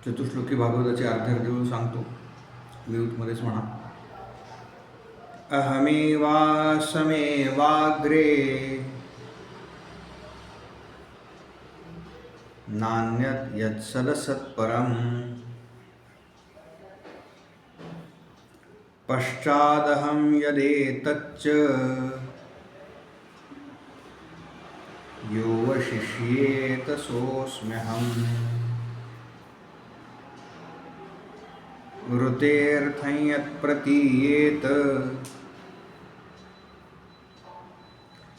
चतुश्लोकी भागवताचे अर्धे सांगतो. म्यूटमध्येच म्हणा. अहमेवासमेवाग्रे नान्यत् यत्सदसत्परम् पश्चादहं यदेतच्च यो वशिष्येत सोऽस्म्यहम् वृतेऽर्थं यत्प्रतीयेत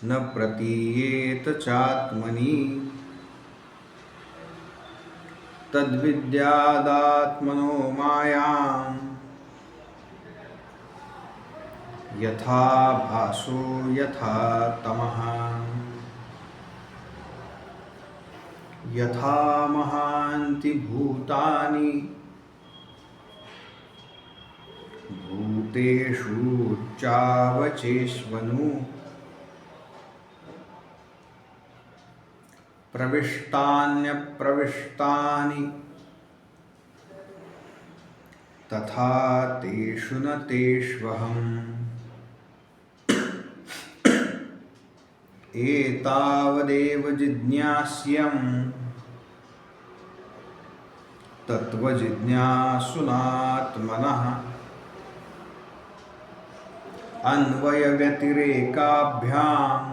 न प्रतीयेत चात्मनि तद्विद्यादात्मनो मायां यथा भासो यथा तमः यथा महान्ति भूतानि भूतेषु चावचेष्वनु प्रविष्टान्यप्रविष्टानि तथा तेषु न तेष्वहम् एतावदेव जिज्ञास्यम् तत्त्वजिज्ञासुनात्मनः अन्वयव्यतिरेकाभ्याम्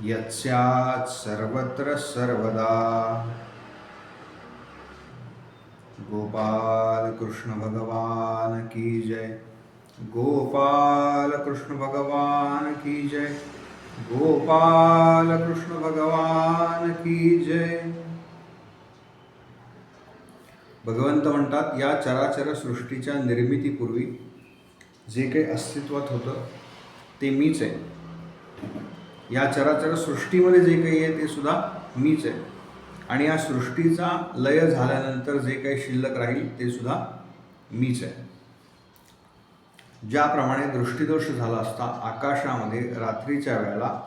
यत्स्यात् सर्वत्र सर्वदा. गोपाल कृष्ण भगवान की जय. गोपाल कृष्ण भगवान की जय. गोपाल कृष्ण भगवान की जय. भगवंत म्हणतात, या चराचर सृष्टीच्या निर्मितीपूर्वी जे काही अस्तित्वात होतं ते मीच आहे. या चराचर सृष्टीमध्ये जे काही आहे ते सुद्धा मीच आहे. आणि या सृष्टीचा लय झाल्यानंतर जे काही शिल्लक राहील ते सुद्धा मीच आहे. ज्याप्रमाणे दृष्टीदोष झाला असता आकाशामध्ये रात्रीच्या वेळेला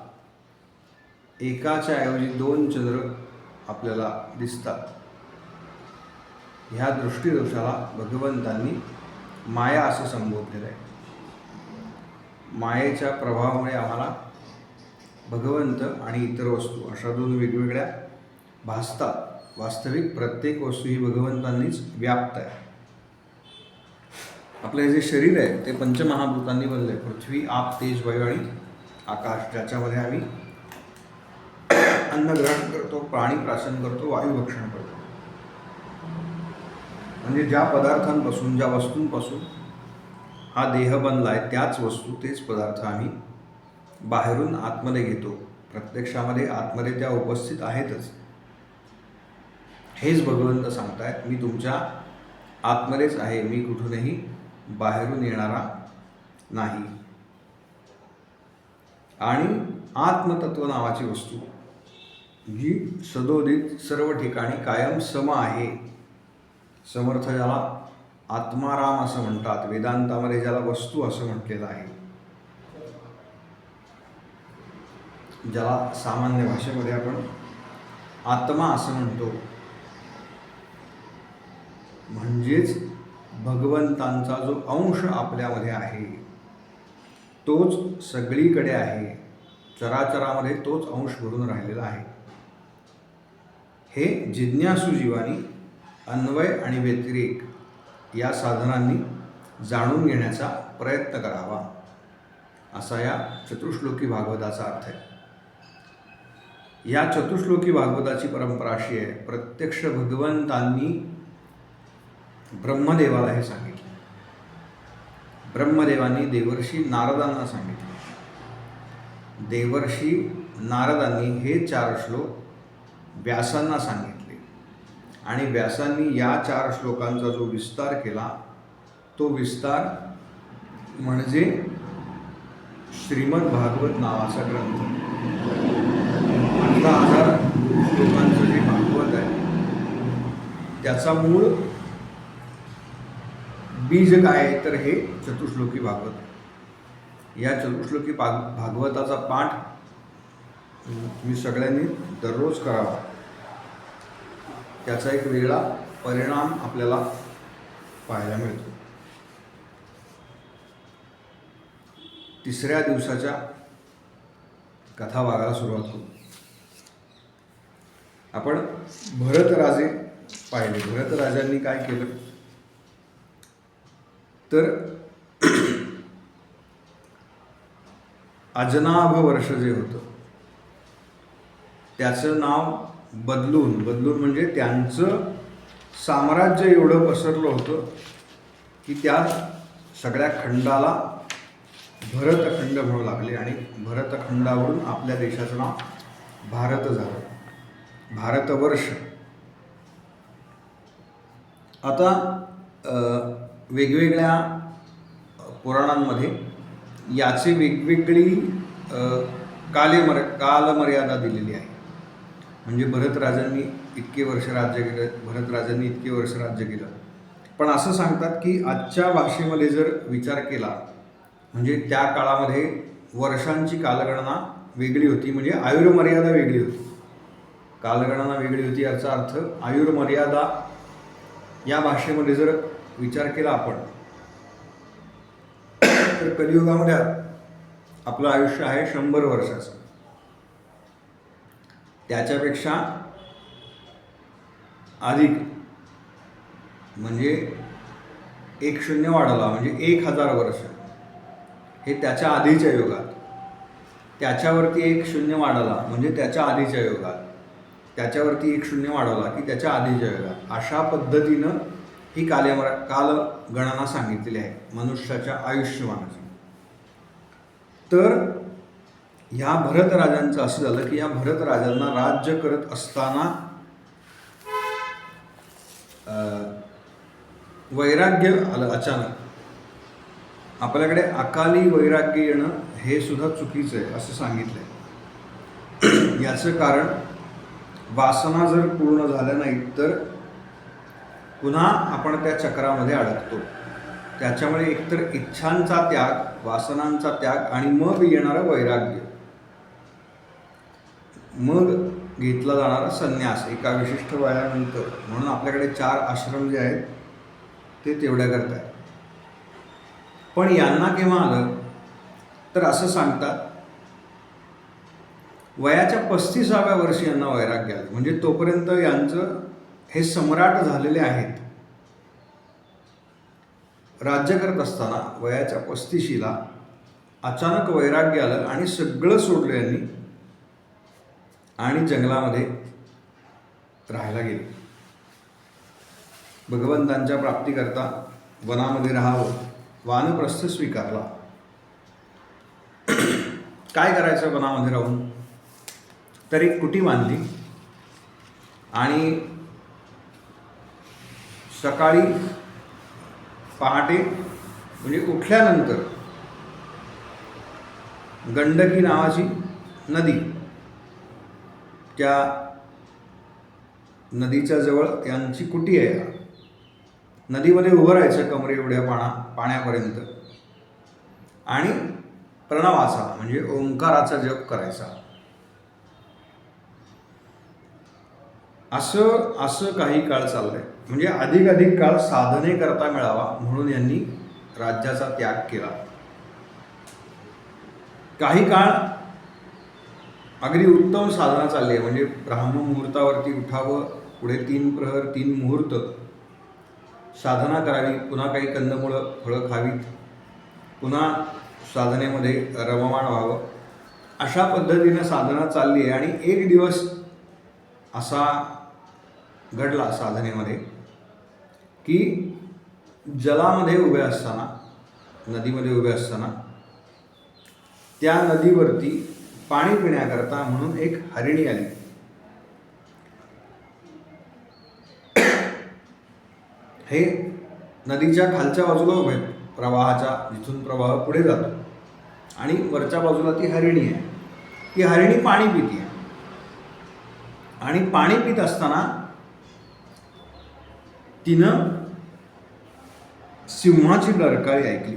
एकाच्या ऐवजी 2 चंद्र आपल्याला दिसतात. ह्या दृष्टीदोषाला भगवंतांनी माया असं संबोधलेलं आहे. मायेच्या प्रभावामुळे आम्हाला भगवंत आणि इतर वस्तू अशा 2 वेगवेगळ्या भासतात. वास्तविक प्रत्येक वस्तू ही भगवंतांनीच व्याप्त आहे. आपले जे शरीर आहे ते पंचमहाभूतांनी बनले आहे. पृथ्वी, आप, तेज, वायू आणि आकाश, ज्याच्यामध्ये आम्ही अन्न ग्रहण करतो, प्राणी प्राशन करतो, वायू भक्षण करतो. म्हणजे ज्या पदार्थांपासून, ज्या वस्तूंपासून हा देह बनला आहे त्याच वस्तू, तेच पदार्थ आम्ही बाहेरून आतमध्ये घेतो. प्रत्यक्षामध्ये आतमध्ये त्या उपस्थित आहेतच. हेच भगवंत सांगतायत, मी तुमच्या आतमध्येच आहे, मी कुठूनही बाहेरून येणारा नाही. आणि आत्मतत्व नावाची वस्तू जी सदोदित सर्व ठिकाणी कायम सम आहे. समर्थ ज्याला आत्माराम असं म्हणतात, वेदांतामध्ये ज्याला वस्तू असं म्हटलेलं आहे, ज्याला सामान्य भाषेमध्ये आपण आत्मा असं म्हणतो. म्हणजेच भगवंतांचा जो अंश आपल्यामध्ये आहे तोच सगळीकडे आहे. चराचरामध्ये तोच अंश भरून राहिलेला आहे. हे जिज्ञासू जीवानी अन्वय आणि व्यतिरेक या साधनांनी जाणून घेण्याचा प्रयत्न करावा, असा या चतुश्लोकी भागवताचा अर्थ आहे. या चतुश्लोकी भागवताची परंपरा अशी आहे, प्रत्यक्ष भगवंतांनी ब्रह्मदेवाला हे सांगितले. ब्रह्मदेवांनी देवर्षी नारदांना सांगितले. देवर्षी नारदांनी हे 4 श्लोक व्यासांना सांगितले आणि व्यासांनी या 4 श्लोकांचा जो विस्तार केला तो विस्तार म्हणजे श्रीमद भागवत नावाचा ग्रंथ. 18,000 श्लोकांचं जे भागवत आहे त्याचा मूळ बीज काय आहे तर हे चतुश्लोकी भागवत आहे. या चतुश्लोकी भागवताचा पाठ तुम्ही सगळ्यांनी दररोज करावा. त्याचा एक वेगळा परिणाम आपल्याला पाहायला मिळतो. 3ऱ्या दिवसाच्या कथा भागाला सुरुवात करू. आपण भरत राजे पाहिले. भरत राजांनी काय केलं तर अजनाभ वर्ष जे होतं त्याचं नाव बदलून म्हणजे त्यांचं साम्राज्य एवढं पसरलं होतं की त्या सगळ्या खंडाला भरतखंड म्हणू लागले आणि भरतखंडावरून आपल्या देशाचं नाव भारत झालं, भारतवर्ष. आता वेगवेगळ्या पुराणांमध्ये याची वेगवेगळी कालमर्यादा दिलेली आहे. म्हणजे भरतराजांनी इतके वर्ष राज्य केलं. पण असं सांगतात की आजच्या भाषेमध्ये जर विचार केला म्हणजे त्या काळामध्ये वर्षांची कालगणना वेगळी होती, म्हणजे आयुर्मर्यादा वेगळी होती. कालगणना वेगळी होती याचा अर्थ आयुर्मर्यादा या भाषेमध्ये जर विचार केला आपण तर कलियुगामध्ये आपलं आयुष्य आहे 100 वर्षाचं. त्याच्यापेक्षा अधिक म्हणजे 1 शून्य वाढवला म्हणजे 1000 वर्ष हे त्याच्या आधीच्या युगात. त्याच्यावरती 1 शून्य वाढवला म्हणजे त्याच्या आधीच्या युगात. त्याच्यावरती 1 शून्य वाढवला की त्याच्या आधीच्या युगात. अशा पद्धतीनं ही कालगणना सांगितलेली आहे मनुष्याच्या आयुष्यमानाची. तर ह्या भरतराजांचं असं झालं की या भरतराजांना राज्य करत असताना वैराग्य आलं अचानक. आपल्याकडे अकाली वैराग्य येणं हे सुद्धा चुकीचं आहे असं सांगितलं आहे. याचं कारण वासना जर पूर्ण झाल्या नाहीत तर पुन्हा आपण त्या चक्रामध्ये अडकतो. त्याच्यामुळे एकतर इच्छांचा त्याग, वासनांचा त्याग आणि मग येणारं वैराग्य, मग घेतला जाणारा संन्यास एका विशिष्ट वयानंतर. म्हणून आपल्याकडे 4 आश्रम जे आहेत ते तेवढ्या करत आहेत. पण यांना केव्हा आलं तर असं सांगतात वयाच्या 35व्या वर्षी यांना वैराग्य आलं. म्हणजे तोपर्यंत यांचं हे सम्राट झालेले आहेत. राज्य करत असताना वयाच्या 35ला अचानक वैराग्य आलं आणि सगळं सोडलं यांनी आणि जंगलामध्ये राहायला गेले. भगवंतांच्या प्राप्तीकरता वनामध्ये राहावं, वानप्रस्थ स्वीकारला. काय करायचं वनामध्ये राहून तर एक कुटी बांधली आणि सकाळी पहाटे म्हणजे उठल्यानंतर गंडकी नावाची नदी, त्या नदीच्या जवळ यांची कुटी आहे. नदीमध्ये उभं राहायचं कमरे एवढ्या पाण्यापर्यंत आणि प्रणवाचा म्हणजे ओंकाराचा जप करायचा. असं काही काळ चाललंय. म्हणजे अधिक काळ साधने करता मिळावा म्हणून यांनी राज्याचा त्याग केला. काही काळ अगदी उत्तम साधना चालली आहे. म्हणजे ब्राह्म मुहूर्तावरती उठावं, पुढे 3 प्रहर 3 मुहूर्त साधना करावी, पुन्हा काही कंदमुळं फळं खावीत, पुन्हा साधनेमध्ये रममाण व्हावं, अशा पद्धतीनं साधना चालली आहे. आणि एक दिवस असा घडला साधनेमध्ये की जलामध्ये उभे असताना, नदीमध्ये उभे असताना, त्या नदीवरती पाणी पिण्याकरता म्हणून एक हरिणी आली. हे नदीच्या खालच्या बाजूला उभे आहेत, प्रवाहाच्या जिथून प्रवाह पुढे जातो, आणि वरच्या बाजूला ती हरिणी आहे. ती हरिणी पाणी पिते आणि पाणी पित असताना तिनं सिंहाची डरकाळी ऐकली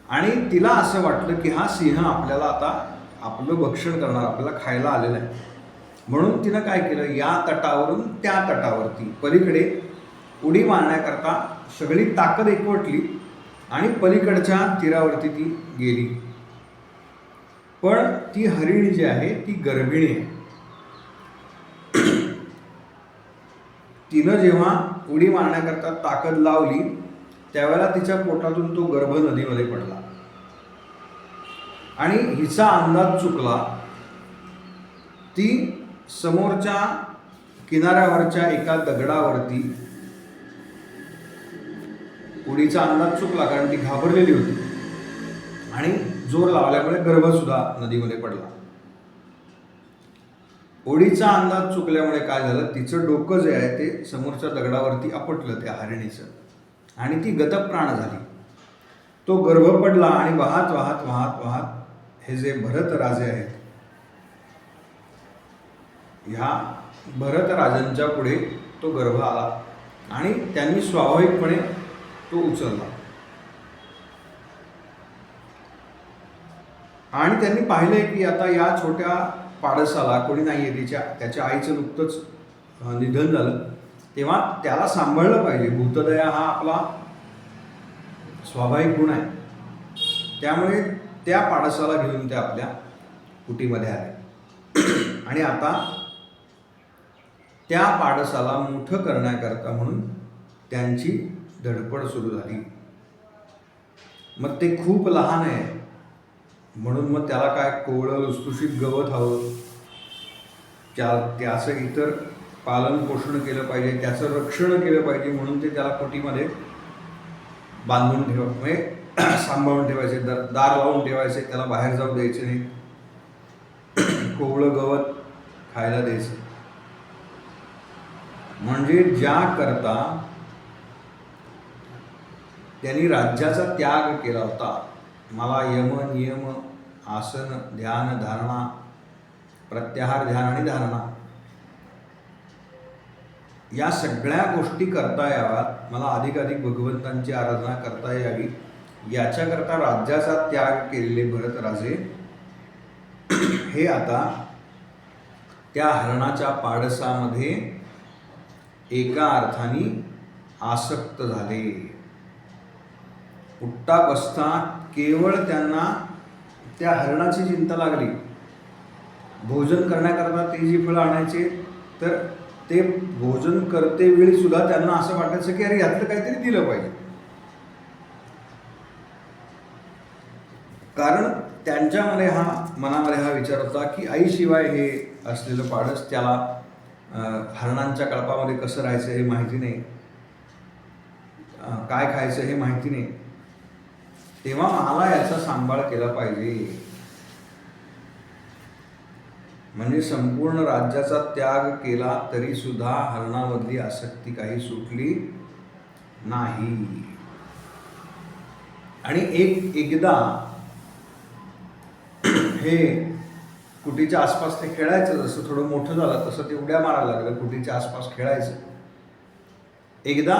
आणि तिला असं वाटलं की हा सिंह आपल्याला आता आपलं भक्षण करणार, आपल्याला खायला आलेला आहे. म्हणून तिनं काय केलं, या तटावरून त्या तटावरती पलीकडे उडी मारण्याकरता सगळी ताकद एकवटली आणि पलीकडच्या तीरावरती ती गेली. पण ती हरिणी जी आहे ती गर्भिणी आहे. तिनं जेव्हा उडी मारण्याकरता ताकद लावली त्यावेळेला तिच्या पोटातून तो गर्भ नदीमध्ये पडला आणि हिचा अंदाज चुकला. ती समोरच्या किनाऱ्यावरच्या एका दगडावरती, उडीचा अंदाज चुकला कारण ती घाबरलेली होती आणि जोर लावल्यामुळे गर्भसुद्धा नदीमध्ये पडला. उडीचा अंदाज चुकल्यामुळे काय झालं, तिचं डोकं जे आहे ते समोरच्या दगडावरती आपटलं त्या हरिणीचं आणि ती गतप्राण झाली. तो गर्भ पडला आणि वाहत वाहत वाहत वाहत हे जे भरत राजे आहेत, ह्या भरत राजांच्या पुढे तो गर्भ आला आणि त्यांनी स्वाभाविकपणे तो उचलला आणि त्यांनी पाहिलंय की आता या छोट्या पाडसाला कोणी नाही आहे, त्याच्या आईचं नुकतंच निधन झालं, तेव्हा त्याला सांभाळलं पाहिजे. भूतदया हा आपला स्वाभाविक गुण आहे. त्यामुळे त्या पाडसाला घेऊन ते आपल्या कुटीमध्ये आले आणि आता त्या पाडसाला मोठं करण्याकरता म्हणून त्यांची धडपड सुरू झाली. मग ते खूप लहान आहे म्हणून मग त्याला काय कोवळं लुसलुशीत गवत हवं, त्याचं इतर पालन पोषण केलं पाहिजे, त्याचं रक्षण केलं पाहिजे, म्हणून ते त्याला कुटीमध्ये बांधून म्हणजे सांभाळून ठेवायचे, दार लावून ठेवायचे, त्याला बाहेर जाऊ द्यायचे नाही, कोवळं गवत खायला द्यायचं. म्हणजे ज्या करता त्यांनी राज्याचा त्याग केला होता, मला यम नियम आसन ध्यान धारणा, प्रत्याहार ध्यान आणि धारणा या सगळ्या गोष्टी करता याव्यात, मला अधिकाधिक भगवंतांची आराधना करता यावी, याच्याकरता राज्याचा त्याग केलेले भरत राजे हे आता त्या हरणाच्या पाडसामध्ये एका अर्थाने आसक्त झाले. उठता बसता केवळ त्यांना त्या हरणाची चिंता लागली. भोजन करण्याकरता ते जी फळं आणायचे तर ते भोजन करते वेळी सुद्धा त्यांना असं वाटायचं की अरे यातलं काहीतरी दिलं पाहिजे, कारण त्यांच्यामध्ये मनामध्ये हा विचार होता की आईशिवाय हे असलेलं पाडस, त्याला हरणांच्या कळपामध्ये कसं राहायचं हे माहिती नाही, काय खायचं हे माहिती नाही, तेव्हा मला याचा सांभाळ केला पाहिजे. म्हणजे संपूर्ण राज्याचा त्याग केला तरी सुद्धा हरणामधली आसक्ती काही सुटली नाही. आणि एकदा हे कुटीच्या आसपास ते खेळायचं, जसं थोडं मोठं झालं तसं ते उड्या मारायला लागलं, कुटीच्या आसपास खेळायचं. एकदा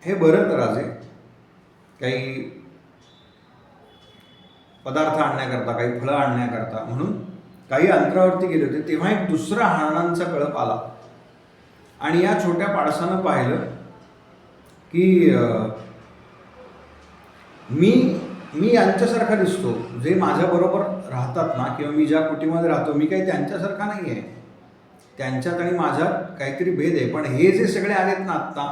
हे भरत राजे काही पदार्थ आणण्याकरता, काही फळं आणण्याकरता म्हणून काही अंतरावरती गेले होते, तेव्हा एक दुसरा हरणांचा कळप आला आणि या छोट्या पाडसानं पाहिलं की मी मी यांच्यासारखा दिसतो, जे माझ्याबरोबर राहतात ना, किंवा मी ज्या कुटीमध्ये राहतो, मी काही त्यांच्यासारखा नाही आहे. त्यांच्यात आणि माझ्यात काहीतरी भेद आहे. पण हे जे सगळे आलेत ना आत्ता,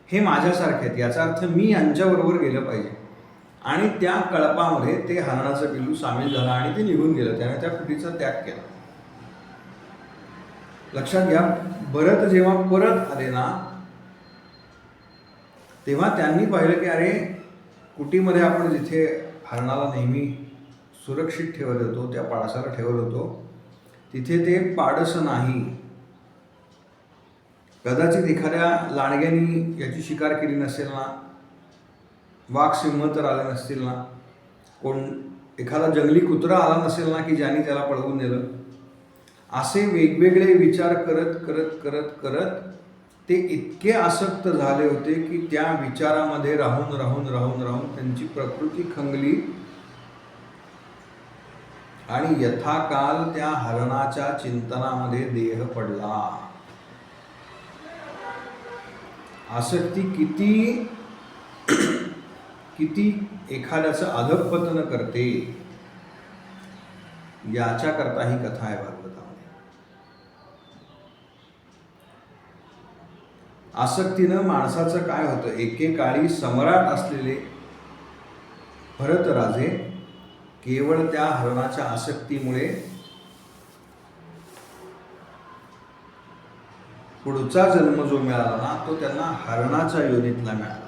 हे माझ्यासारखे आहेत. याचा अर्थ मी यांच्याबरोबर गेलं पाहिजे. आणि त्या कळपामध्ये ते हरणाचं पिल्लू सामील झालं आणि ते निघून गेलं. त्याने त्या कुटीचा त्याग केला. लक्षात घ्या, भरत जेव्हा परत आले ना, तेव्हा त्यांनी पाहिलं की अरे, कुटीमध्ये आपण जिथे हरणाला नेहमी सुरक्षित ठेवत होतो, त्या पाडसाला ठेवत होतो, तिथे ते पाडसं नाही. कदाचित एखाद्या लांडग्यानी याची शिकार केली नसेल ना, वाघ सिंह तर आले नसतील ना, कोण एखादा जंगली कुत्रा आला नसेल ना की ज्याने त्याला पळवून नेलं. असे वेगवेगळे विचार करत करत करत करत ते इतके आसक्त झाले होते की त्या विचारामध्ये राहून राहून राहून राहून त्यांची प्रकृती खंगली आणि यथाकाल त्या हरणाच्या चिंतनामध्ये देह पडला. आसक्ती किती किती एखाद्याचं अधःपतन करते, याच्याकरता ही कथा आहे भागवतामध्ये. आसक्तीनं माणसाचं काय होतं, एकेकाळी सम्राट असलेले भरतराजे केवळ त्या हरणाच्या आसक्तीमुळे पुढचा जन्म जो मिळाला ना, तो त्यांना हरणाच्या योनीतला मिळाला.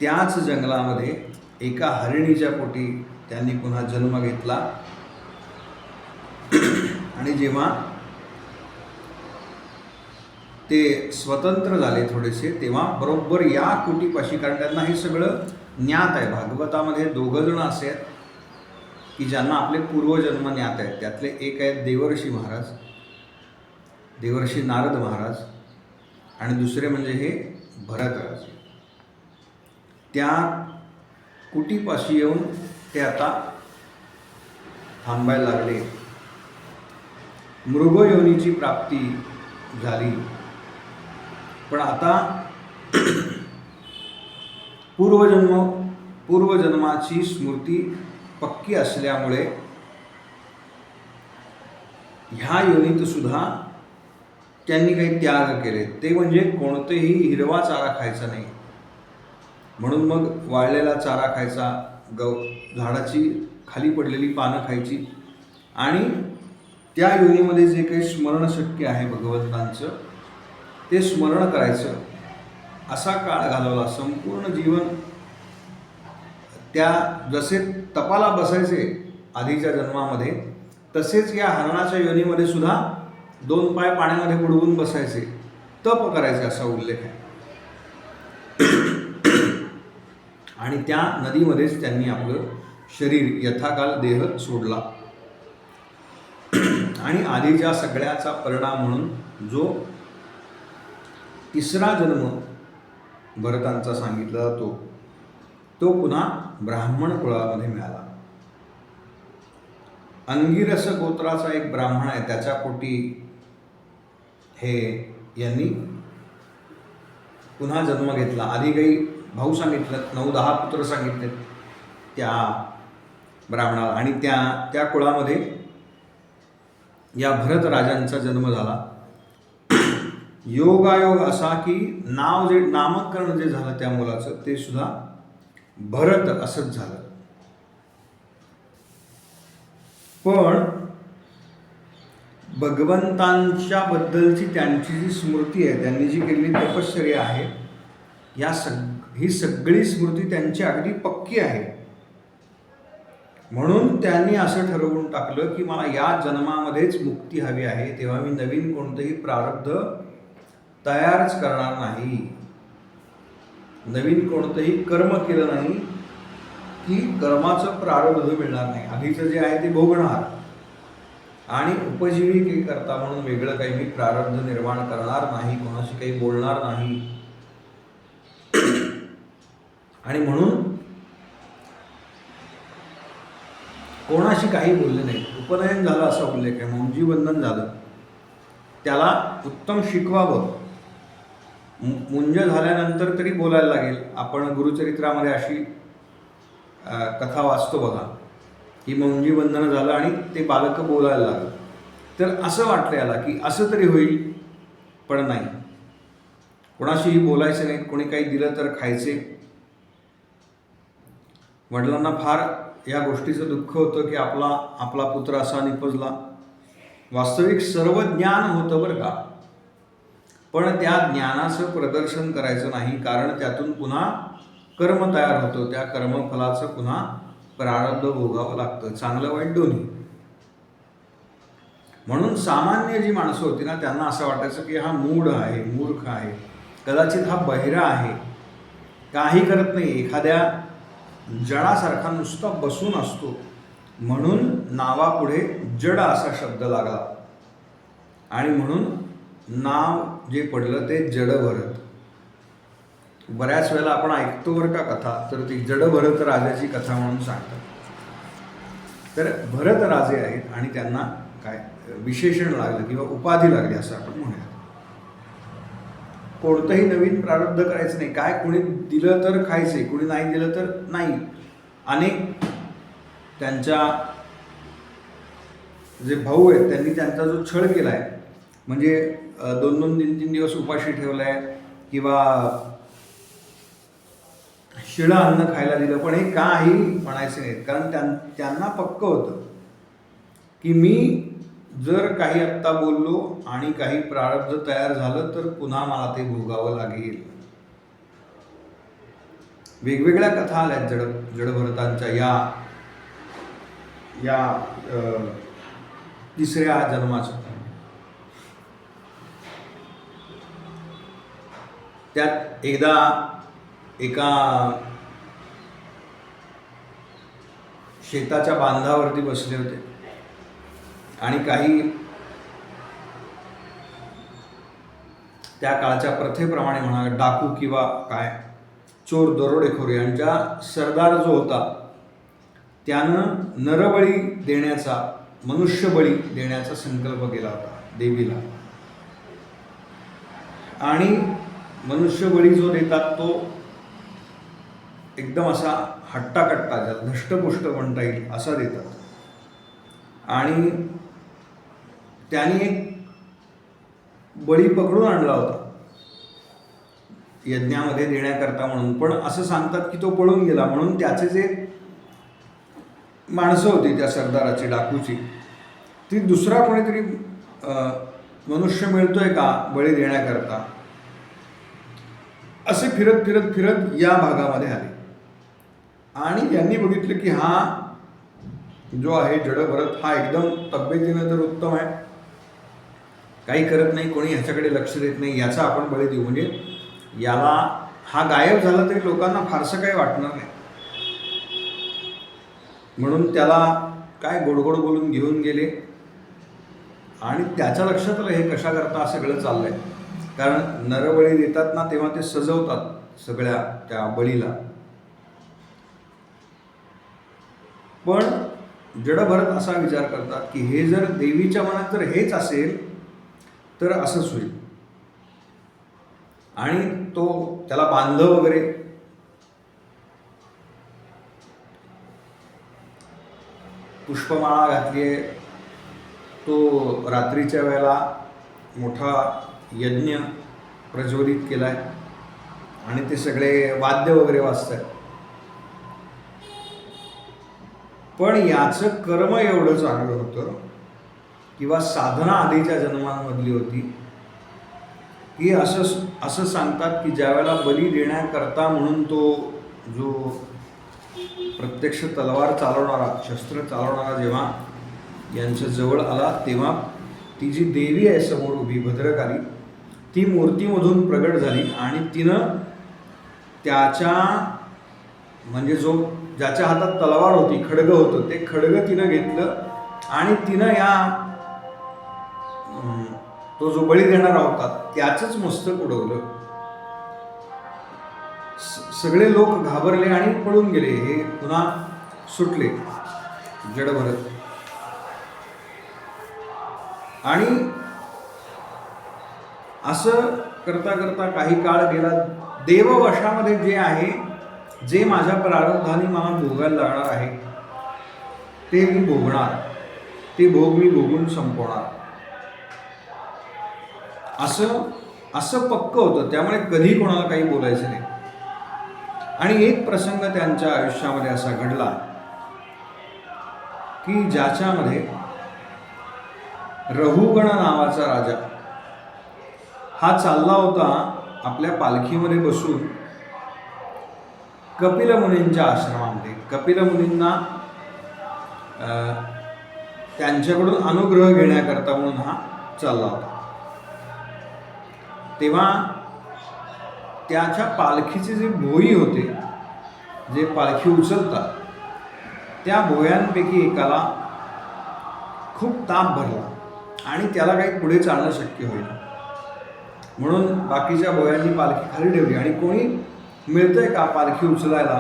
त्याच जंगलामध्ये एका हरिणीच्या पोटी त्यांनी पुन्हा जन्म घेतला. आणि जेव्हा ते स्वतंत्र झाले थोडेसे, तेव्हा बरोबर या कुटीपाशी, कारण त्यांना हे सगळं ज्ञात आहे. भागवतामध्ये 2 जण असे आहेत की ज्यांना आपले पूर्वजन्म ज्ञात आहेत. त्यातले एक आहेत देवर्षी महाराज, देवर्षी नारद महाराज, आणि दुसरे म्हणजे हे भरतराज. त्या कुटीपाशी येऊन ते आता थांबायला लागले. मृगयोनीची प्राप्ती झाली. पण आता पूर्वजन्माची स्मृती पक्की असल्यामुळे ह्या योनीत सुद्धा त्यांनी काही त्याग केले. ते म्हणजे कोणतेही हिरवा चारा खायचा नाही. म्हणून मग वाळलेला चारा खायचा, झाडाची खाली पडलेली पानं खायची, आणि त्या योनीमध्ये जे काही स्मरण शक्य आहे भगवंतांचं, ते स्मरण करायचं. असा काळ घालवला. संपूर्ण जीवन त्या जसे तपाला बसायचे आधीच्या जन्मामध्ये, तसेच या हरणाच्या योनीमध्ये सुद्धा 2 पाय पाण्यामध्ये बुडवून बसायचे, तप करायचे, असा उल्लेख आहे. आणि त्या नदीमध्येच त्यांनी आपलं शरीर यथाकाल देह सोडला. आणि आधीच्या सगळ्याचा परिणाम म्हणून जो 3रा जन्म भरतांचा सांगितला जातो, तो पुन्हा ब्राह्मण कुळामध्ये मिळाला. अंगिरस गोत्राचा एक ब्राह्मण आहे, त्याच्या पोटी हे यांनी पुन्हा जन्म घेतला. आधी काही भाऊ सांगितलं, 9-10 पुत्र सांगितले त्या ब्राह्मणाला, आणि त्या कुळामध्ये या भरत राजांचा जन्म झाला. योगायोग असा की नामकरण जे झालं त्या मुलाचं, ते सुद्धा भरत असंच झालं. पण भगवंतांच्या बद्दलची त्यांची जी स्मृती आहे, त्यांनी जी केलेली तपश्चर्या आहे, ही सगळी स्मृती त्यांची अगदी पक्की आहे. म्हणून त्यांनी असं ठरवून टाकलं की मला या जन्मामध्येच मुक्ती हवी आहे, तेव्हा मी नवीन कोणतंही प्रारब्ध तयारच करणार नाही, नवीन कोणतंही कर्म केलं नाही की कर्माचं प्रारब्ध मिळणार नाही. आधीचं जे आहे ते भोगणार, आणि उपजीविके करता म्हणून वेगळं काही मी प्रारब्ध निर्माण करणार नाही, कोणाशी काही बोलणार नाही. आणि म्हणून कोणाशी काही बोलले नाही. उपनयन झालं असा उल्लेख आहे, मौंजी बंधन झालं, त्याला उत्तम शिकवावं मुंज झाल्यानंतर तरी बोलायला लागेल. आपण गुरुचरित्रामध्ये अशी कथा वाचतो बघा की मुंजी बंधन झालं आणि ते बालक बोलायला लागलं. तर असं वाटलं याला की असं तरी होईल, पण नाही. कोणाशीही बोलायचं नाही, कोणी काही दिलं तर खायचे. वडिलांना फार या गोष्टीचं दुःख होतं की आपला पुत्र असा निपजला. वास्तविक सर्व ज्ञान होतं बरं का, पण त्या ज्ञानाचं प्रदर्शन करायचं नाही, कारण त्यातून पुन्हा कर्म तयार होतं. त्या कर्मफलाचं पुन्हा प्रारब्ध भोगावं लागतं, चांगलं वाईट दोन्ही. म्हणून सामान्य जी माणसं होती ना, त्यांना असं वाटायचं की हा मूढ आहे, मूर्ख आहे, कदाचित हा बहिरा आहे, काही करत नाही, एखाद्या जडासारखा नुसता बसून असतो. म्हणून नावापुढे जड असा शब्द लागला आणि म्हणून नाव जे पडलं ते जडभरत. बऱ्याच वेळेला आपण ऐकतो बरं का कथा, तर ती जडभरत राजाची कथा म्हणून सांगतात. तर भरत राजे आहेत आणि त्यांना काय विशेषण लागलं किंवा उपाधी लागली असं आपण म्हणूया. कोणतंही नवीन प्रारब्ध करायचं नाही. काय कुणी दिलं तर खायचे, कुणी नाही दिलं तर नाही. अनेक त्यांच्या जे भाऊ आहेत त्यांनी त्यांचा जो छळ केला आहे, म्हणजे 2-2, 3-3 दिवस उपाशी ठेवला आहे किंवा शिळं अन्न खायला दिलं, पण हे काही म्हणायचे नाहीत. कारण त्यांना पक्क होतं की मी जर काही आत्ता बोललो आणि काही प्रारब्ध तयार झालं तर पुन्हा मला ते भोगावं लागेल. वेगवेगळ्या कथा आल्यात जडभरतांच्या या तिसऱ्या जन्माच्या. त्यात एकदा एका शेताच्या बांधावरती बसले होते आणि काही त्या काळच्या प्रथेप्रमाणे म्हणा डाकू किंवा काय चोर दरोडेखोर यांच्या सरदार जो होता त्यानं नरबळी देण्याचा, मनुष्यबळी देण्याचा संकल्प केला होता देवीला. आणि मनुष्यबळी जो देतात तो एकदम असा हट्टाकट्टा, धष्टपुष्ट म्हणता येईल असा देतात. आणि त्यांनी एक बळी पकडून आणला होता यज्ञामध्ये देण्याकरता म्हणून, पण असं सांगतात की तो पळून गेला. म्हणून त्याचे जे माणसं होती त्या सरदाराची, डाकूची, ती दुसरा कोणीतरी मनुष्य मिळतोय का बळी देण्याकरता असे फिरत फिरत फिरत या भागामध्ये आले. आणि यांनी बघितलं की हा जो आहे जडभरत हा एकदम तब्येतीनं तर उत्तम आहे, काही करत नाही, कोणी ह्याच्याकडे लक्ष देत नाही, याचा आपण बळी देऊ. म्हणजे याला हा गायब झाला तरी लोकांना फारसं काही वाटणार नाही. म्हणून त्याला काय गोडगोड बोलून घेऊन गेले. आणि त्याच्या लक्षात आलं हे कशा करता सगळं चाललंय. कारण नरबळी देतात ना तेव्हा ते सजवतात सगळ्या त्या बळीला. पण जडभरत असा विचार करतात की हे जर देवीच्या मनात जर हेच असेल तर असंच होईल. आणि तो त्याला बांधलं वगैरे. पुष्पमाळा घातली आहे. तो रात्रीच्या वेळेला मोठा यज्ञ प्रज्वलित केला आहे आणि ते सगळे वाद्य वगैरे वाजत आहेत. पण याचं कर्म एवढं चांगलं होतं किंवा साधना आधीच्या जन्मांमधली होती की असं सांगतात की ज्यावेळेला बली देण्याकरता म्हणून तो जो प्रत्यक्ष तलवार चालवणारा, शस्त्र चालवणारा जेव्हा यांच्या जवळ आला तेव्हा ती जी देवी आहे समोर उभी भद्रकाली, ती मूर्तीमधून प्रगट झाली आणि तिनं त्याच्या म्हणजे ज्याच्या हातात तलवार होती, खड्ग होतं, ते खड्ग तिनं घेतलं आणि तिनं तो जो बळी देणारा होता त्याचंच मस्तक उडवलं. सगळे लोक घाबरले आणि पळून गेले. हे पुन्हा सुटले जडभरत. आणि असं करता करता काही काळ गेला. देववशामध्ये जे आहे, जे माझ्या प्रारब्धाने मला भोगायला लागणार आहे ते मी भोगणार, ते भोग मी भोगून संपवणार, असं पक्क होतं. त्यामुळे कधी कोणाला काही बोलायचं नाही. आणि एक प्रसंग त्यांच्या आयुष्यामध्ये असा घडला की ज्याच्यामध्ये रहुगण नावाचा राजा हा चालला होता आपल्या पालखीमध्ये बसून कपिल मुनींच्या आश्रमामध्ये. कपिल मुनींना त्यांच्याकडून अनुग्रह घेण्याकरता म्हणून हा चालला होता. तेव्हा त्याच्या पालखीचे जे भोई होते, जे पालखी उचलतात, त्या भोयांपैकी एकाला खूप ताप भरला आणि त्याला काही पुढे चालणं शक्य होईना. म्हणून बाकीच्या भोयांनी पालखी खाली ठेवली आणि कोणी मिळतंय का पालखी उचलायला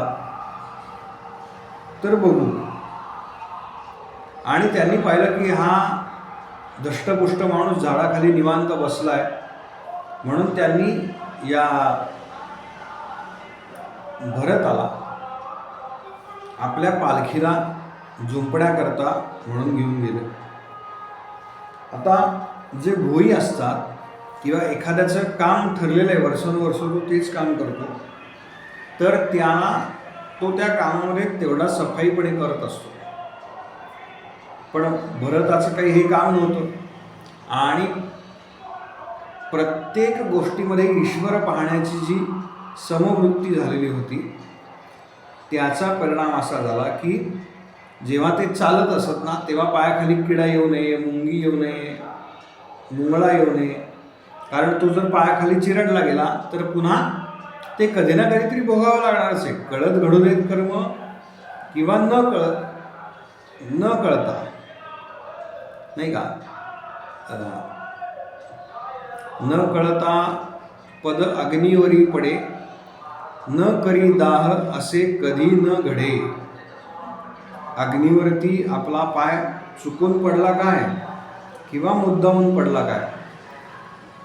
तर बघू. आणि त्यांनी पाहिलं की हा धष्टपुष्ट माणूस झाडाखाली निवांत बसलाय. म्हणून त्यांनी या भरताला आपल्या पालखीला झुंपण्याकरता म्हणून घेऊन गेले. आता जे भोई असतात किंवा एखाद्याचं काम ठरलेलं आहे, वर्षानुवर्ष तो तेच काम करतो, तर त्याला तो त्या कामामध्ये तेवढा सफाईपणे करत असतो. पण भरताचं काही हे काम नव्हतं आणि प्रत्येक गोष्टीमध्ये ईश्वर पाहण्याची जी समवृत्ती झालेली होती, त्याचा परिणाम असा झाला की जेव्हा ते चालत असत ना, तेव्हा पायाखाली किडा येऊ नये, मुंगी येऊ नये, मुंगळा येऊ नये. कारण तो जर पायाखाली चिरडला गेला तर पुन्हा ते कधी ना कधीतरी भोगावं लागणारच आहे. कळत घडू देत कर्म किंवा न कळता, नाही का, न कळता पद अग्नीवरी पडे, न करी दाह असे कधी न घडे. अग्नीवरती आपला पाय चुकून पडला काय किंवा मुद्दामून पडला काय,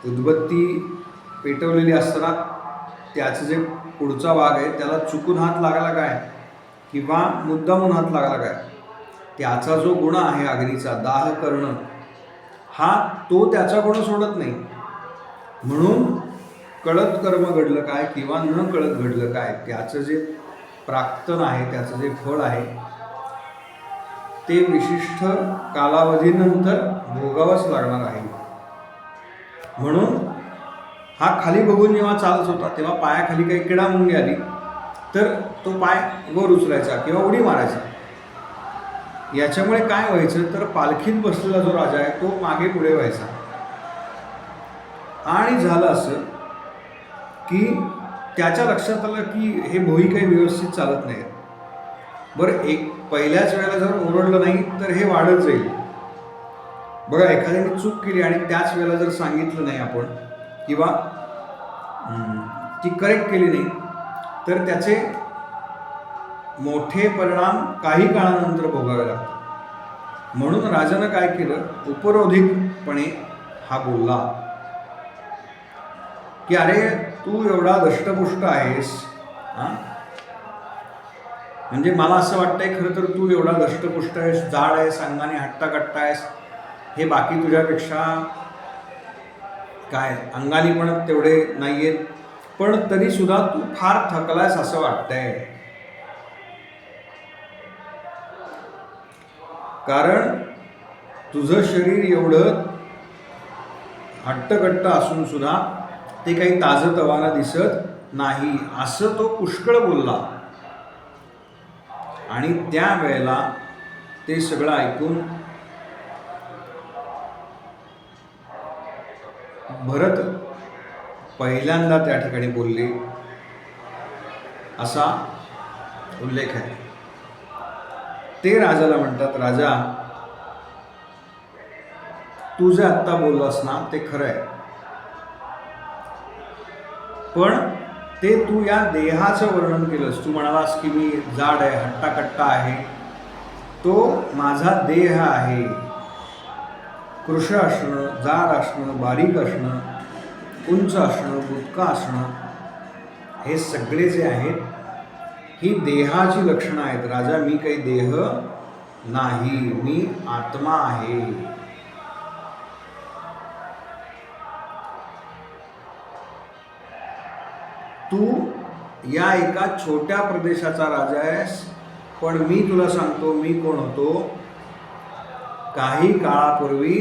उदबत्ती पेटवलेली असताना त्याचं जे पुढचा भाग आहे त्याला चुकून हात लागला काय किंवा मुद्दामून हात लागला काय, त्याचा जो गुण आहे अग्नीचा, दाह करणं, हा तो त्याचा गुण सोडत नाही. म्हणून कळत कर्म घडलं काय किंवा न कळत घडलं काय, त्याचं जे प्राक्तन आहे, त्याचं जे फळ आहे, ते विशिष्ट कालावधीनंतर भोगावंच लागणार आहे. म्हणून हा खाली बघून जेव्हा चालत होता तेव्हा पायाखाली काही किडा मुंगी आली तर तो पाय वर उचलायचा किंवा उडी मारायचा. याच्यामुळे काय व्हायचं तर पालखीत बसलेला जो राजा आहे तो मागे पुढे व्हायचा. आणि झालं असं की त्याच्या लक्षात आलं की हे भोई काही व्यवस्थित चालत नाही. बरं, एक पहिल्याच वेळेला जर ओरडलं नाही तर हे वाढत जाईल. बघा, एखाद्याने चूक केली आणि त्याच वेळेला जर सांगितलं नाही आपण किंवा ती करेक्ट केली नाही तर त्याचे मोठे परिणाम काही काळानंतर भोगावे लागतात. म्हणून राजानं काय केलं, उपरोधिकपणे हा बोलला की अरे तू एवढा दष्टपुष्ट आहेस, म्हणजे मला असं वाटतंय खरं तर तू एवढा दष्टपुष्ट आहेस, जाड आहेस, अंगाने हट्टाकट्टा आहेस, हे बाकी तुझ्यापेक्षा काय अंगाने पण तेवढे नाही आहेत, पण तरीसुद्धा तू फार थकलायस असं वाटतंय. कारण तुझं शरीर एवढं हट्टकट्ट असून सुद्धा ते काही ताजतवाना दिसत नाही, असं तो पुष्कळ बोलला. आणि त्यावेळेला ते सगळं ऐकून भरत पहिल्यांदा त्या ठिकाणी बोलले असा उल्लेख आहे. ते राजाला म्हणतात, राजा तू जे आत्ता बोललास ना ते खरं आहे, पण ते तू या देहाचं वर्णन केलंस. तू म्हणालास की मी जाड आहे, हट्टाकट्टा आहे, तो माझा देह आहे. कृश असणं, जाड असणं, बारीक असणं उंच असणं, बुटका असणं, हे सगळे जे आहेत ही देहाची लक्षणं आहेत. राजा, मी काही देह नाही, मी आत्मा आहे. तू या एका छोट्या प्रदेशाचा राजा आहेस, पण मी तुला सांगतो मी कोण होतो. काही काळापूर्वी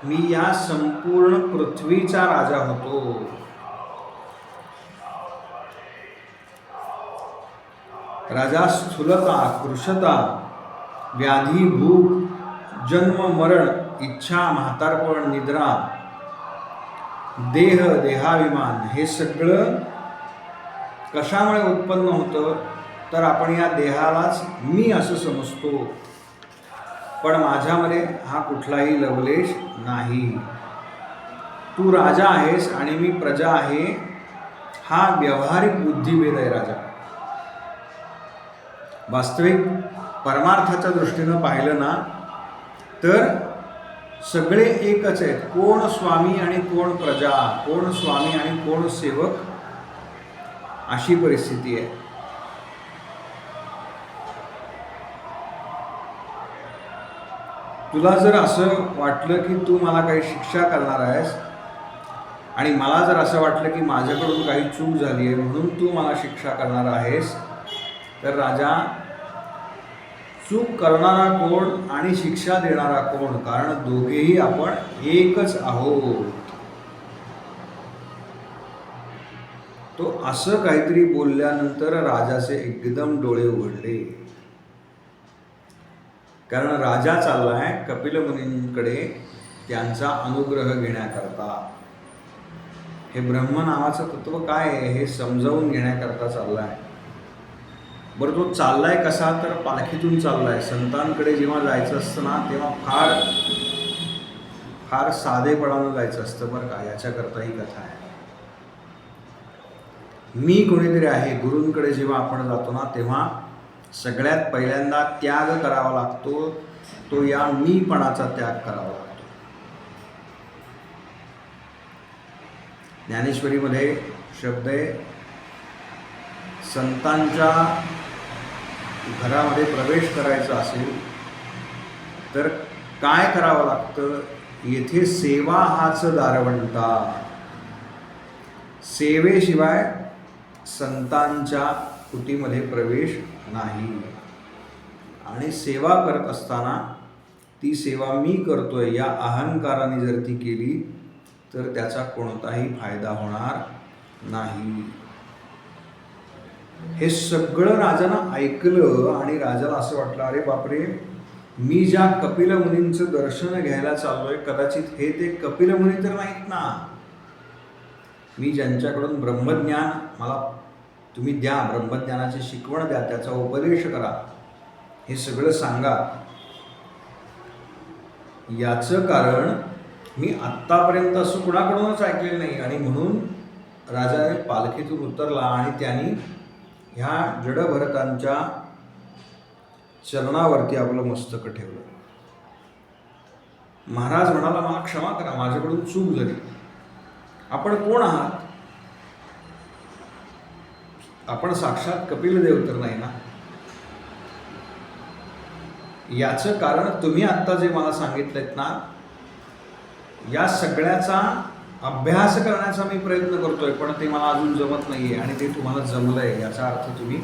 मी या संपूर्ण पृथ्वीचा राजा होतो. राजा स्थूलता, कृशता, व्याधी, भूक, जन्म, मरण, इच्छा, म्हातारपण, निद्रा, देह, देहाभिमान हे सगळं कशामुळे उत्पन्न होतं, तर आपण या देहालाच मी असं समजतो. पण माझ्यामध्ये हा कुठलाही लवलेश नाही. तू राजा आहेस आणि मी प्रजा आहे, हा व्यावहारिक बुद्धिभेद आहे राजा. वास्तविक परमार्थाच्या दृष्टीनं पाहिलं ना तर सगळे एकच आहेत. कोण स्वामी आणि कोण प्रजा, कोण स्वामी आणि कोण सेवक, अशी परिस्थिती आहे. तुला जर असं वाटलं की तू मला काही शिक्षा करणार आहेस आणि मला जर असं वाटलं की माझ्याकडून काही चूक झाली आहे म्हणून तू मला शिक्षा करणार आहेस, तर राजा, चूक करणारा कोण आणि शिक्षा देणारा कोण, कारण दोघेही आपण एकच आहोत. तो असं काहीतरी बोलल्यानंतर राजाचे एकदम डोळे उघडले. कारण राजा चाललाय कपिल मुनींकडे त्यांचा अनुग्रह घेण्याकरता. हे ब्रह्म नावाचं तत्व काय आहे हे समजावून घेण्याकरता चाललाय. बरं, तो चाललाय कसा, तर पालखीतून चाललाय. संतांकडे जेव्हा जायचं असतं ना तेव्हा फार फार साधेपणानं जायचं असतं बरं का. याच्याकरता ही कथा आहे. मी कोणीतरी आहे. गुरूंकडे जेव्हा आपण जातो ना तेव्हा सगळ्यात पहिल्यांदा त्याग करावा लागतो. तो या मीपणाचा त्याग करावा लागतो. ज्ञानेश्वरीमध्ये शब्द आहे, संतांच्या घरामध्ये प्रवेश करायचा असेल तर काय करावं लागतं. येथे सेवा हाच दारवंटा. सेवेशिवाय संतांच्या कुटीमध्ये प्रवेश नाही. आणि सेवा करत असताना ती सेवा मी करतोय या अहंकाराने जर ती केली तर त्याचा कोणताही फायदा होणार नाही. हे सगळं राजानं ऐकलं आणि राजाला असं वाटलं, अरे बापरे, मी ज्या कपिल मुनींचं दर्शन घ्यायला चाललोय कदाचित हे ते कपिल मुनी तर नाहीत ना. मी ज्यांच्याकडून ब्रह्मज्ञान मला तुम्ही द्या, ब्रह्मज्ञानाची शिकवण द्या, त्याचा उपदेश करा, हे सगळं सांगा, याचं कारण मी आत्तापर्यंत असं कुणाकडूनच ऐकलेलं नाही. आणि म्हणून राजाने पालखीतून उतरला आणि त्यांनी ह्या जडभरतांच्या चरणावरती आपलं मस्तक ठेवलं. महाराज म्हणाला, मला क्षमा करा, माझ्याकडून चूक झाली. आपण कोण आहात? आपण साक्षात कपिलदेव तर नाही ना. याचं कारण तुम्ही आत्ता जे मला सांगितलेत ना, या सगळ्याचा अभ्यास करण्याचा मी प्रयत्न करतोय, पण ते मला अजून जमत नाहीये. आणि ते तुम्हाला जमलंय याचा अर्थ तुम्ही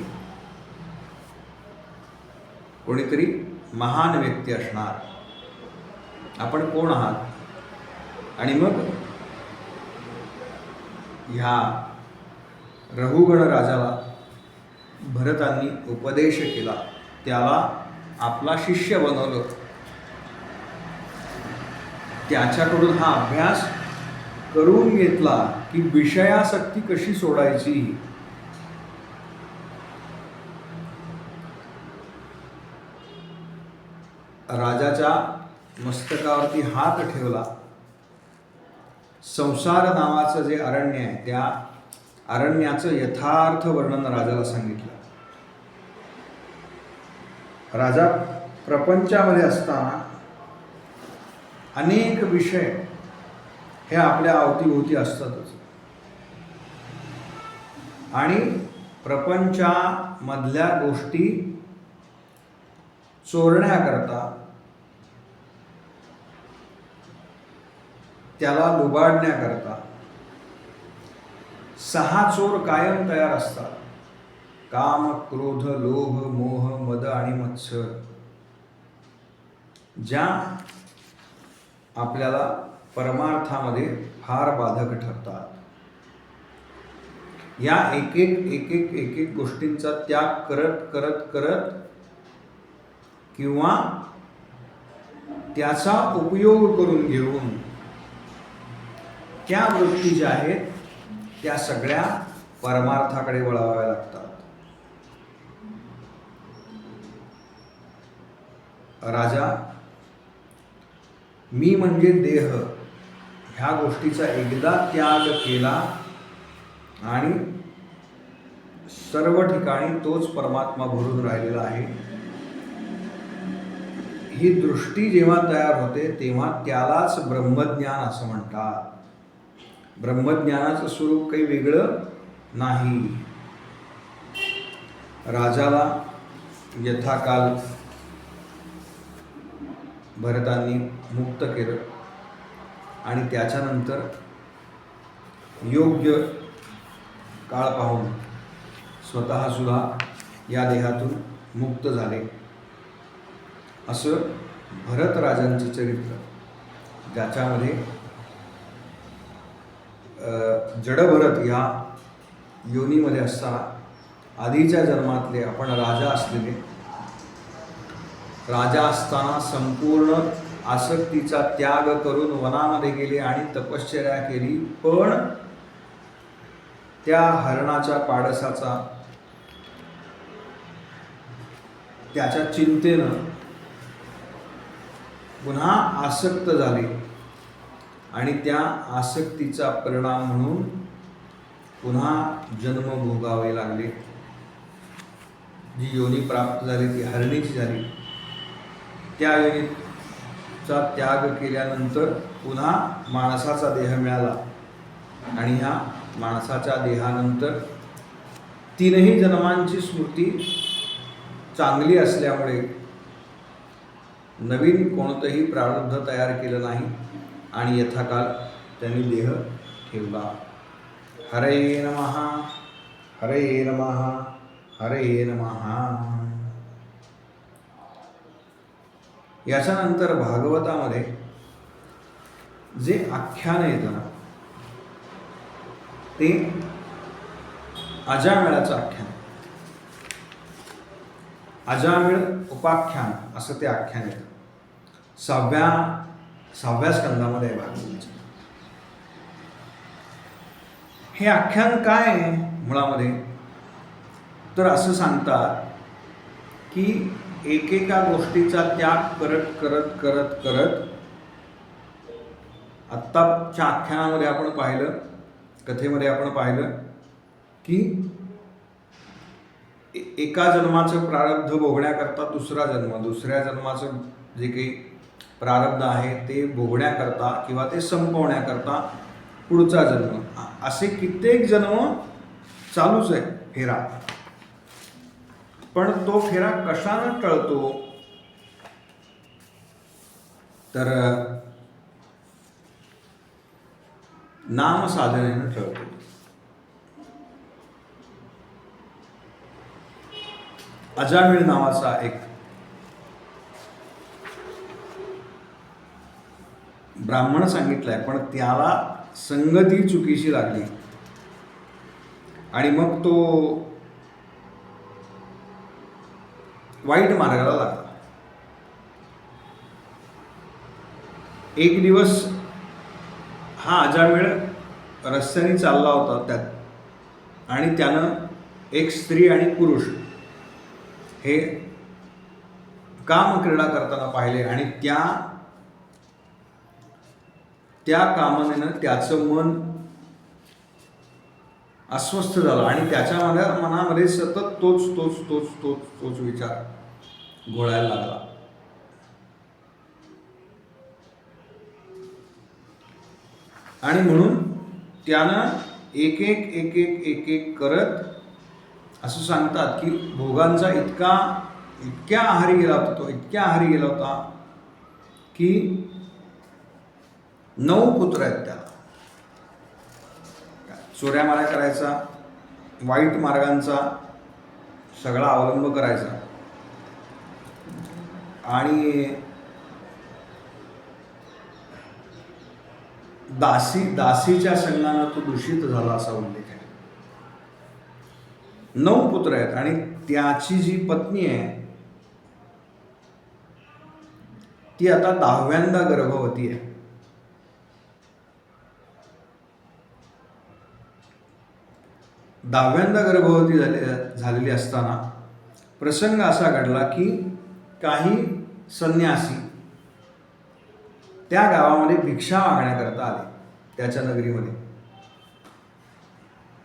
कोणीतरी महान व्यक्ती असणार. आपण कोण आहात? आणि मग ह्या रघुगण राजाला भरतांनी उपदेश केला, त्याला आपला शिष्य बनवलं. त्याच्याकडून हा अभ्यास करून घेतला की विषयासक्ती कशी सोडायची. राजाच्या मस्तकावरती हात ठेवला. संसार नावाचं जे अरण्य आहे त्या अरण्याचं यथार्थ वर्णन राजाला सांगितलं. राजा प्रपंचामध्ये असताना अनेक विषय हे आपल्या अवतीभोवती असतातच. आणि प्रपंचामधल्या गोष्टी चोरण्याकरता, त्याला लुबाडण्याकरता 6 चोर कायम तयार असतात. काम, क्रोध, लोभ, मोह, मद आणि मत्सर, ज्या आपल्याला परमार्थामध्ये फार बाधक ठरतात. या एक एक गोष्टींचा त्याग करत करत करत किंवा त्याचा उपयोग करून घेऊन त्या वृत्ती ज्या आहेत त्या सगळ्या परमार्थाकडे वळवाव्या लागतात. राजा, मी म्हणजे देह ह्या गोष्टीचा एकदा त्याग केला आणि सर्व ठिकाणी तोच परमात्मा भरून राहिलेला आहे, ही दृष्टी जेव्हा तयार होते तेव्हा त्यालाच ब्रह्मज्ञान असं म्हणतात. ब्रह्मज्ञानाचं स्वरूप काही वेगळं नाही. राजाला यथाकाल भरतांनी मुक्त केलं आणि त्याच्यानंतर योग्य काळ पाहून स्वतः सुद्धा या देहातून मुक्त झाले. असं भरत राजांचं चरित्र, ज्याच्यामध्ये जडभरत या योनीमध्ये असताना आधीच्या जन्मातले आपण राजा असलेले, राजा असताना संपूर्ण आसक्तीचा त्याग करून वनामध्ये गेले आणि तपश्चर्या केली, पण त्या हरणाच्या पाडसाचा त्याच्या चिंतेनं पुन्हा आसक्त झाले आणि त्या आसक्तीचा परिणाम म्हणून पुन्हा जन्म भोगावे लागले. जी योनी प्राप्त झाली ती हरणीची झाली. त्या योनीचा त्याग केल्यानंतर पुन्हा माणसाचा देह मिळाला आणि ह्या माणसाच्या देहानंतर 3ही जन्मांची स्मृती चांगली असल्यामुळे नवीन कोणतंही प्रारब्ध तयार केलं नाही आणि यथाकाल त्यांनी देह ठेवला. हरे नमः, हरे नमः, हरे नमः. याच्यानंतर भागवतामध्ये जे आख्यान येतं ना ते अजामिळाचं आख्यान, अजामिळ उपाख्यान असं ते आख्यान येतं. 6व्या स्कंदामध्ये आहे भागवताचं. हे आख्यान काय आहे मुळामध्ये, तर असं सांगतात की एकेका गोष्टीचा त्याग करत करत करत करत आत्ताच्या आख्यानामध्ये आपण पाहिलं, कथेमध्ये आपण पाहिलं की एका जन्माचं प्रारब्ध भोगण्याकरता दुसरा जन्म, दुसऱ्या जन्माचं जे काही प्रारब्ध आहे ते भोगण्याकरता किंवा ते संपवण्याकरता पुढचा जन्म, असे कित्येक जन्म चालूच आहे फेरा. पण तो फेरा कशानं टळतो, तर नाम साधनेनं टळतो. अजामिळ नावाचा एक ब्राह्मण सांगितलाय, पण त्याला संगती चुकीची लागली आणि मग तो वाईट मार्गाला लागला. एक दिवस हा अजामिळ रस्त्याने चालला होता त्यात आणि त्यानं एक स्त्री आणि पुरुष हे कामक्रीडा करताना पाहिले आणि त्या कामनेनं त्याचं मन अस्वस्थ झालं आणि त्याच्या मनामध्ये सतत तोच विचार घोळायला लागला. आणि म्हणून त्यानं एक एक एक एक एक एक करत असं सांगतात की भोगांचा इतक्या आहारी गेला होता तो, इतक्या आहारी गेला होता की 9 पुत्र आहेत त्याला. चोऱ्यामाऱ्या करायचा, वाईट मार्गांचा सगळा अवलंब करायचा आणि दासीच्या संघानं तो दूषित झाला असा उल्लेख आहे. 9 पुत्र आहेत आणि त्याची जी पत्नी आहे ती आता 10व्यांदा गर्भवती आहे. दहाव्यांदा गर्भवती झालेली असताना प्रसंग असा घडला की काही संन्यासी त्या गावामध्ये भिक्षा मागण्याकरता आले त्याच्या नगरीमध्ये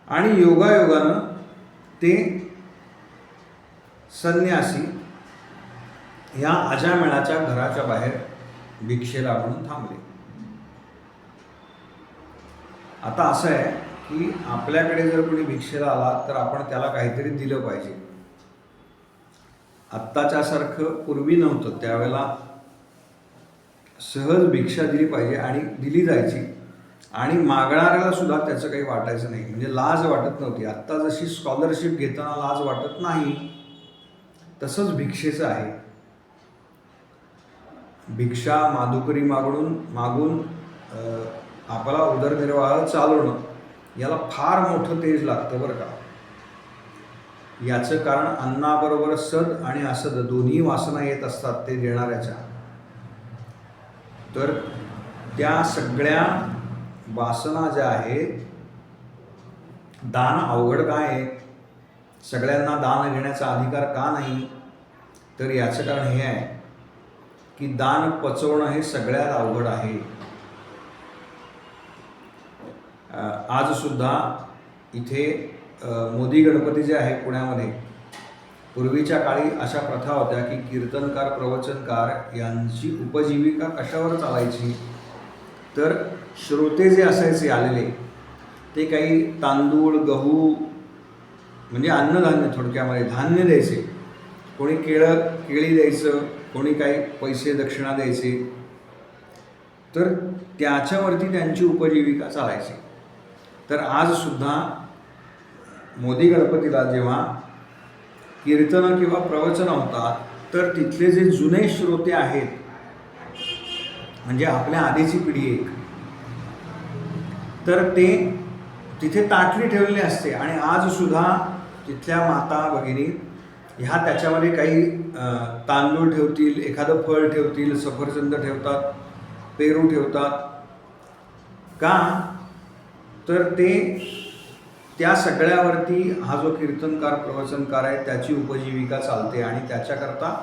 आणि योगायोगानं ते संन्यासी ह्या अजामेळाच्या घराच्या बाहेर भिक्षेला म्हणून थांबले. आता असं आहे की आपल्याकडे जर कोणी भिक्षेला आला तर आपण त्याला काहीतरी दिलं पाहिजे. आत्ताच्यासारखं पूर्वी नव्हतं, त्यावेळेला सहज भिक्षा दिली पाहिजे आणि दिली जायची आणि मागणाऱ्याला सुद्धा त्याचं काही वाटायचं नाही, म्हणजे लाज वाटत नव्हती. आत्ता जशी स्कॉलरशिप घेताना लाज वाटत नाही तसंच भिक्षेचं आहे. भिक्षा माधुकरी मागून आपला उदरनिर्वाह चालवणं याला फार मोठं तेज लागतं बरं का. याचं कारण अन्नाबरोबर सद आणि असद दोन्ही वासना येत असतात ते देणाऱ्याच्या. तर त्या सगळ्या वासना ज्या आहेत, दान अवघड काय आहे, सगळ्यांना दान घेण्याचा अधिकार का नाही, तर याचं कारण हे आहे की दान पचवणं हे सगळ्यात अवघड आहे. आज सुद्धा इथे मोदी गणपती जे आहे पुण्यामध्ये, पूर्वीच्या काळी अशा प्रथा होत्या की कीर्तनकार प्रवचनकार यांची उपजीविका कशावर चालायची, तर श्रोते जे असायचे आलेले ते काही तांदूळ गहू म्हणजे अन्नधान्य, थोडक्यामध्ये धान्य द्यायचे. कोणी केळी द्यायचं, कोणी काही पैसे दक्षिणा द्यायचे, तर त्याच्यावरती त्यांची उपजीविका चालायची. तर आज सुद्धा मोदी गणपतीला जेव्हा कीर्तनं किंवा प्रवचनं होतात तर तिथले जे जुने श्रोते आहेत, म्हणजे आपल्या आधीची पिढी एक, तर ते तिथे ताटली ठेवलेली असते आणि आज सुद्धा तिथल्या माता भगिनी ह्या त्याच्यामध्ये काही तांदूळ ठेवतील, एखादं फळ ठेवतील, सफरचंद ठेवतात, पेरू ठेवतात. का तर ते त्या सगळ्यावरती हा जो कीर्तनकार प्रवचनकार आहे त्याची उपजीविका चालते आणि त्याच्याकरता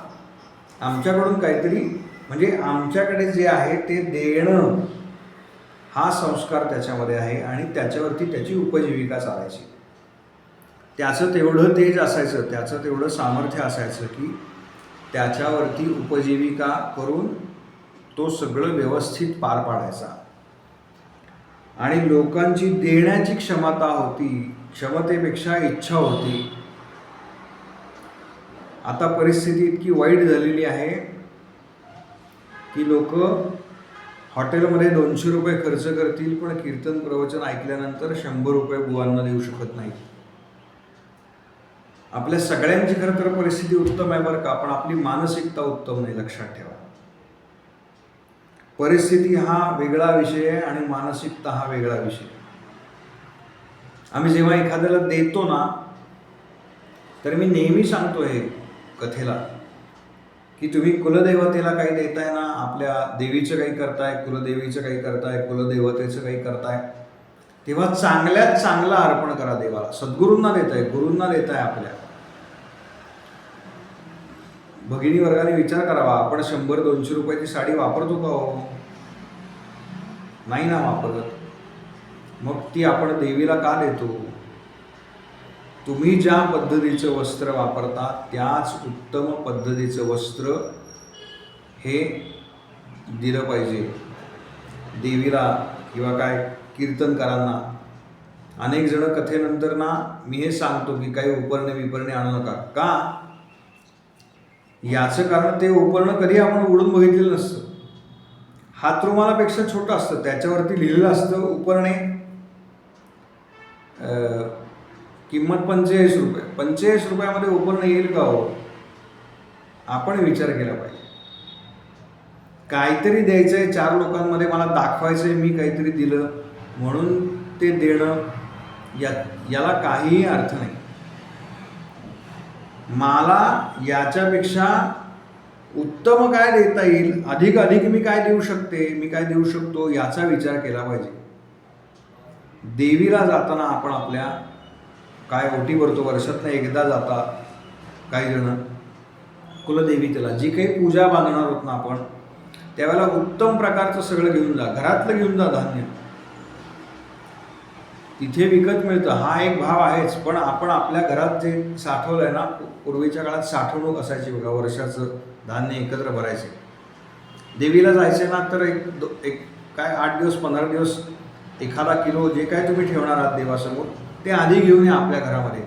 आमच्याकडून काहीतरी, म्हणजे आमच्याकडे जे आहे ते देणं हा संस्कार त्याच्यामध्ये आहे आणि त्याच्यावरती त्याची उपजीविका चालायची. त्याचं तेवढं तेज असायचं, त्याचं तेवढं सामर्थ्य असायचं की त्याच्यावरती उपजीविका करून तो सगळं व्यवस्थित पार पाडायचा आणि लोकांची देण्याची क्षमता होती, क्षमतेपेक्षा इच्छा होती. आता परिस्थिती इतकी वाईट झालेली आहे की लोक हॉटेलमध्ये 200 रुपये खर्च करतील पण कीर्तन प्रवचन ऐकल्यानंतर 100 रुपये बुवांना देऊ शकत नाही. आपल्या सगळ्यांची खरं तर परिस्थिती उत्तम आहे बरं का, पण आपली मानसिकता उत्तम नाही, लक्षात ठेवा. परिस्थिती हा वेगळा विषय आहे आणि मानसिकता हा वेगळा विषय. आम्ही जेव्हा एखाद्याला देतो ना, तर मी नेहमी सांगतो हे कथेला की तुम्ही कुलदेवतेला काही देताय ना, आपल्या देवीचं काही करताय, कुलदेवीचं काही करताय, कुलदेवतेचं काही करताय, तेव्हा चांगल्यात चांगलं अर्पण करा देवाला. सद्गुरूंना देताय, गुरूंना देताय. आपल्या भगिनी वर्गाने विचार करावा, आपण 100-200 रुपयाची साडी वापरतो का हो? नाही ना वापरत. मग ती आपण देवीला का देतो? तुम्ही ज्या पद्धतीचं वस्त्र वापरता त्याच उत्तम पद्धतीचं वस्त्र हे दिलं पाहिजे देवीला, किंवा काय कीर्तनकारांना. अनेक जण कथेनंतर ना मी हे सांगतो की काही उपरणे आणू नका. का? याचं कारण ते उपकरण कधी आपण उघडून बघितलेलं नसतं. हात रुमालापेक्षा छोटं असतं, त्याच्यावरती लिहिलेलं असतं उपकरणे किंमत 45 रुपये. 45 रुपयामध्ये उपकरण येईल का हो? आपण विचार केला पाहिजे. काहीतरी द्यायचं आहे 4 लोकांमध्ये, मला दाखवायचं आहे मी काहीतरी दिलं म्हणून ते देणं, याला काहीही अर्थ नाही. मला याच्यापेक्षा उत्तम काय देता येईल, अधिक मी काय देऊ शकतो याचा विचार केला पाहिजे. देवीला जाताना आपण आपल्या काय ओटी भरतो, वर्षातनं एकदा जाता काही जण कुलदेवीला, जी काही पूजा बांधणार आहोत ना आपण, त्यावेळेला उत्तम प्रकारचं सगळं घेऊन जा, घरातलं घेऊन जा धान्य. तिथे विकत मिळतं, हा एक भाव आहेच, पण आपण आपल्या घरात जे साठवलं आहे ना, पूर्वीच्या काळात साठवणूक असायची बघा, वर्षाचं धान्य एकत्र भरायचे. देवीला जायचे ना तर एक काय 8 दिवस 15 दिवस एखादा किलो जे काय तुम्ही ठेवणार आहात देवासमोर ते आधी घेऊन या आपल्या घरामध्ये,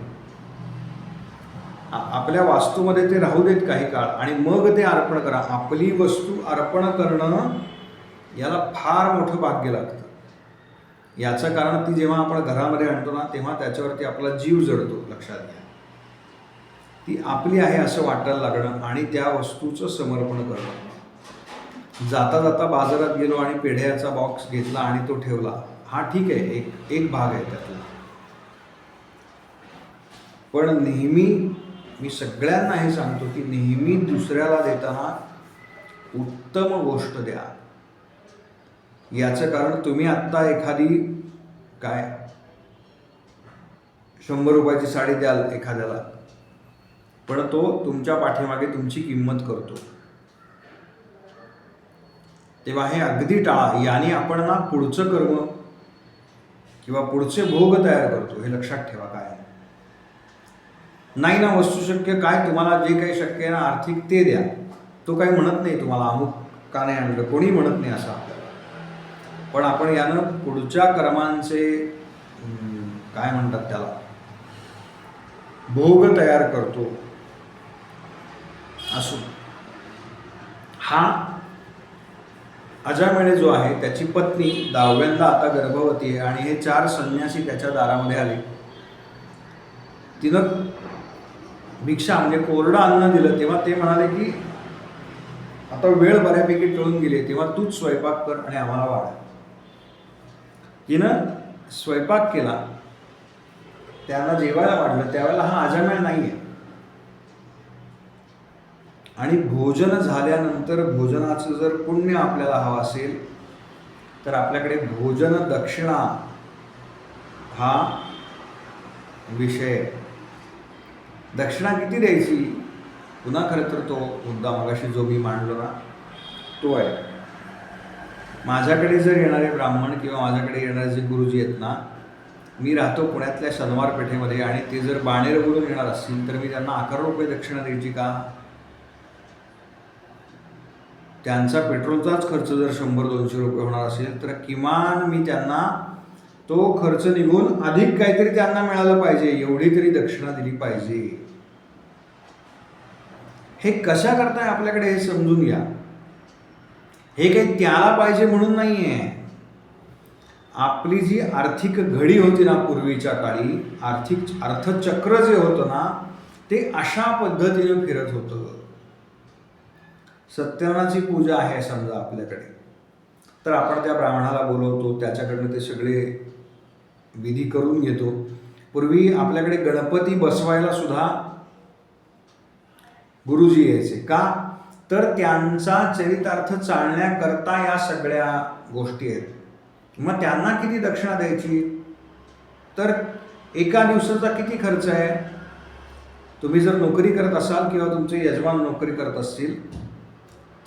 आपल्या वास्तूमध्ये ते राहू देत काही काळ आणि मग ते अर्पण करा. आपली वस्तू अर्पण करणं याला फार मोठं भाग्य लागतं. याचं कारण ती जेव्हा आपण घरामध्ये आणतो ना तेव्हा त्याच्यावरती आपला जीव जडतो. लक्षात घ्या, ती आपली आहे असं वाटायला लागणं आणि त्या वस्तूचं समर्पण करणं. जाता जाता बाजारात गेलो आणि पेढ्याचा बॉक्स घेतला आणि तो ठेवला, हा ठीक आहे, एक भाग आहे त्यातला. पण नेहमी मी सगळ्यांना हे सांगतो की नेहमी दुसऱ्याला देताना उत्तम गोष्ट द्या. याचं कारण तुम्ही आत्ता एखादी काय 100 रुपयाची साडी द्याल एखाद्याला, पण तो तुमच्या पाठीमागे तुमची किंमत करतो, तेव्हा हे अगदी टाळा. याने आपण ना पुढचं कर्म किंवा पुढचे भोग तयार करतो, हे लक्षात ठेवा. काय नाही ना वस्तू शक्य, काय तुम्हाला जे काही शक्य आहे ना आर्थिक ते द्या. तो काही म्हणत नाही तुम्हाला अमुक का नाही आणलं, कोणी म्हणत नाही असं आपल्याला. पण आपण यानं पुढच्या कर्मांचे काय म्हणतात त्याला, भोग तयार करतो. असो, हा अजामिळ जो आहे त्याची पत्नी 10व्यांदा आता गर्भवती आहे आणि हे 4 संन्यासी त्याच्या दारामध्ये आले. तिनं भिक्षा म्हणजे कोरडं अन्न दिलं, तेव्हा ते म्हणाले की आता वेळ बऱ्यापैकी टळून गेली, तेव्हा तूच स्वयंपाक कर आणि आम्हाला वाढ. तिनं स्वयंपाक केला, त्यांना जेवायला वाढलं. त्यावेळेला हा अजामिळ नाही आहे. आणि भोजन झाल्यानंतर भोजनाचं जर पुण्य आपल्याला हवं असेल तर आपल्याकडे भोजन दक्षिणा हा विषय. दक्षिणा किती द्यायची, पुन्हा खरं तर तो मुद्दा मगाशी जो मी मांडलो ना तो आहे. माझ्याकडे जर येणारे ब्राह्मण किंवा माझ्याकडे येणारे जे गुरुजी आहेत ना, मी राहतो पुण्यातल्या शनिवार पेठेमध्ये आणि ते जर बाणेरवरून येणार असतील तर मी त्यांना 11 रुपये दक्षिणा द्यायची का? त्यांचा पेट्रोलचाच खर्च जर 100-200 रुपये होणार असेल तर किमान मी त्यांना तो खर्च निघून अधिक काहीतरी त्यांना मिळालं पाहिजे, एवढी तरी दक्षिणा दिली पाहिजे. हे कशा करताय आपल्याकडे हे समजून घ्या. हे काही त्याला पाहिजे म्हणून नाही आहे. आपली जी आर्थिक घडी होती ना पूर्वीच्या काळी, आर्थिक अर्थचक्र जे होतं ना ते अशा पद्धतीने फिरत होतं. सत्यनारायणाची पूजा आहे समजा आपल्याकडे, तर आपण त्या ब्राह्मणाला बोलवतो, त्याच्याकडनं ते सगळे विधी करून घेतो. पूर्वी आपल्याकडे गणपती बसवायला सुद्धा गुरुजी यायचे. का? तर त्यांचा चरितार्थ चालण्याकरता या सगळ्या गोष्टी आहेत. मग त्यांना किती दक्षिणा द्यायची, तर एका दिवसाचा किती खर्च आहे. तुम्ही जर नोकरी करत असाल किंवा तुमचे यजमान नोकरी करत असतील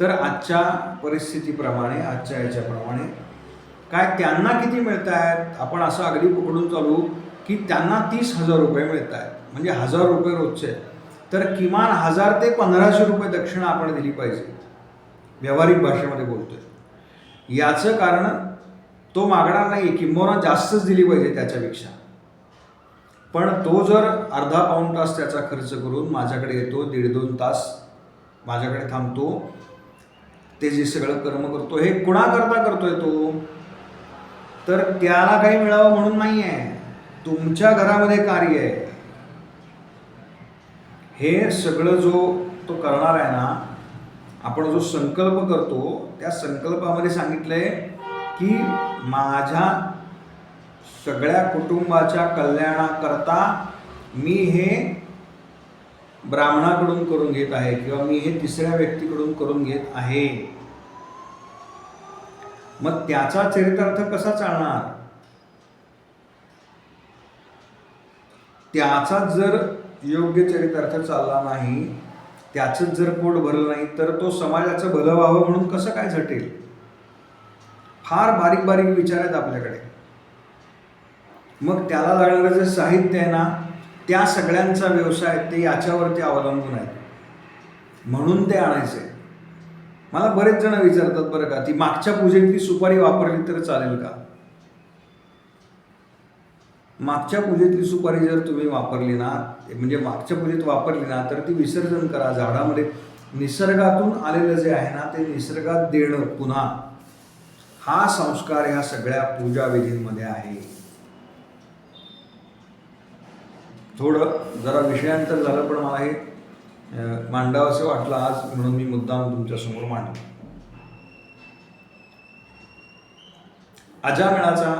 तर आजच्या परिस्थितीप्रमाणे, आजच्या याच्याप्रमाणे काय त्यांना किती मिळत आहेत, आपण असं अगदी पकडून चालू की त्यांना 30,000 रुपये मिळत आहेत, म्हणजे 1,000 रुपये रोजचे, तर किमान 1,000 ते 1,500 रुपये दक्षिणा आपण दिली पाहिजे. व्यावहारिक भाषेमध्ये बोलतोय. याचं कारण तो मागणार नाही, किंबहुना जास्तच दिली पाहिजे त्याच्यापेक्षा. पण तो जर अर्धा पाऊण तास त्याचा खर्च करून माझ्याकडे येतो, 1.5-2 तास माझ्याकडे थांबतो, ते जे सगळं कर्म करतो, हे कुणाकरता करतोय तो? तर त्याला काही मिळावं म्हणून नाही आहे, तुमच्या घरामध्ये कार्य आहे. हे सगळं जो तो करणार आहे ना, आपण जो संकल्प करतो त्या संकल्पामध्ये सांगितलंय की माझ्या सगळ्या कुटुंबाच्या कल्याणाकरता मी हे ब्राह्मणाकडून करून घेत आहे किंवा मी हे तिसऱ्या व्यक्तीकडून करून घेत आहे. मग त्याचा चरितार्थ कसा चालणार? त्याचा जर योग्य चरितार्थ चालला नाही, त्याचंच जर पोट भरलं नाही, तर तो समाजाचं भलं व्हावं म्हणून कसं काय झटेल? फार बारीक बारीक विचार आहेत आपल्याकडे. मग त्याला लागणारं जे साहित्य आहे ना, त्या सगळ्यांचा व्यवसाय ते याच्यावरती अवलंबून आहे, म्हणून ते आणायचे. मला बरेच जण विचारतात बरं का, ती मागच्या पूजेतली सुपारी वापरली तर चालेल का? मागच्या पूजेतली सुपारी जर तुम्ही वापरली ना, म्हणजे मागच्या पूजेत वापरली ना, तर ती विसर्जन करा झाडामध्ये. निसर्गातून आलेलं जे आहे ना, ते निसर्गात देणं पुन्हा, हा संस्कार ह्या सगळ्या पूजा विधींमध्ये आहे. थोडं जरा विषयांतर झालं, पण मला हे मांडावं असं वाटलं आज, म्हणून मी मुद्दाम तुमच्यासमोर मांडलं. अजामिळाचा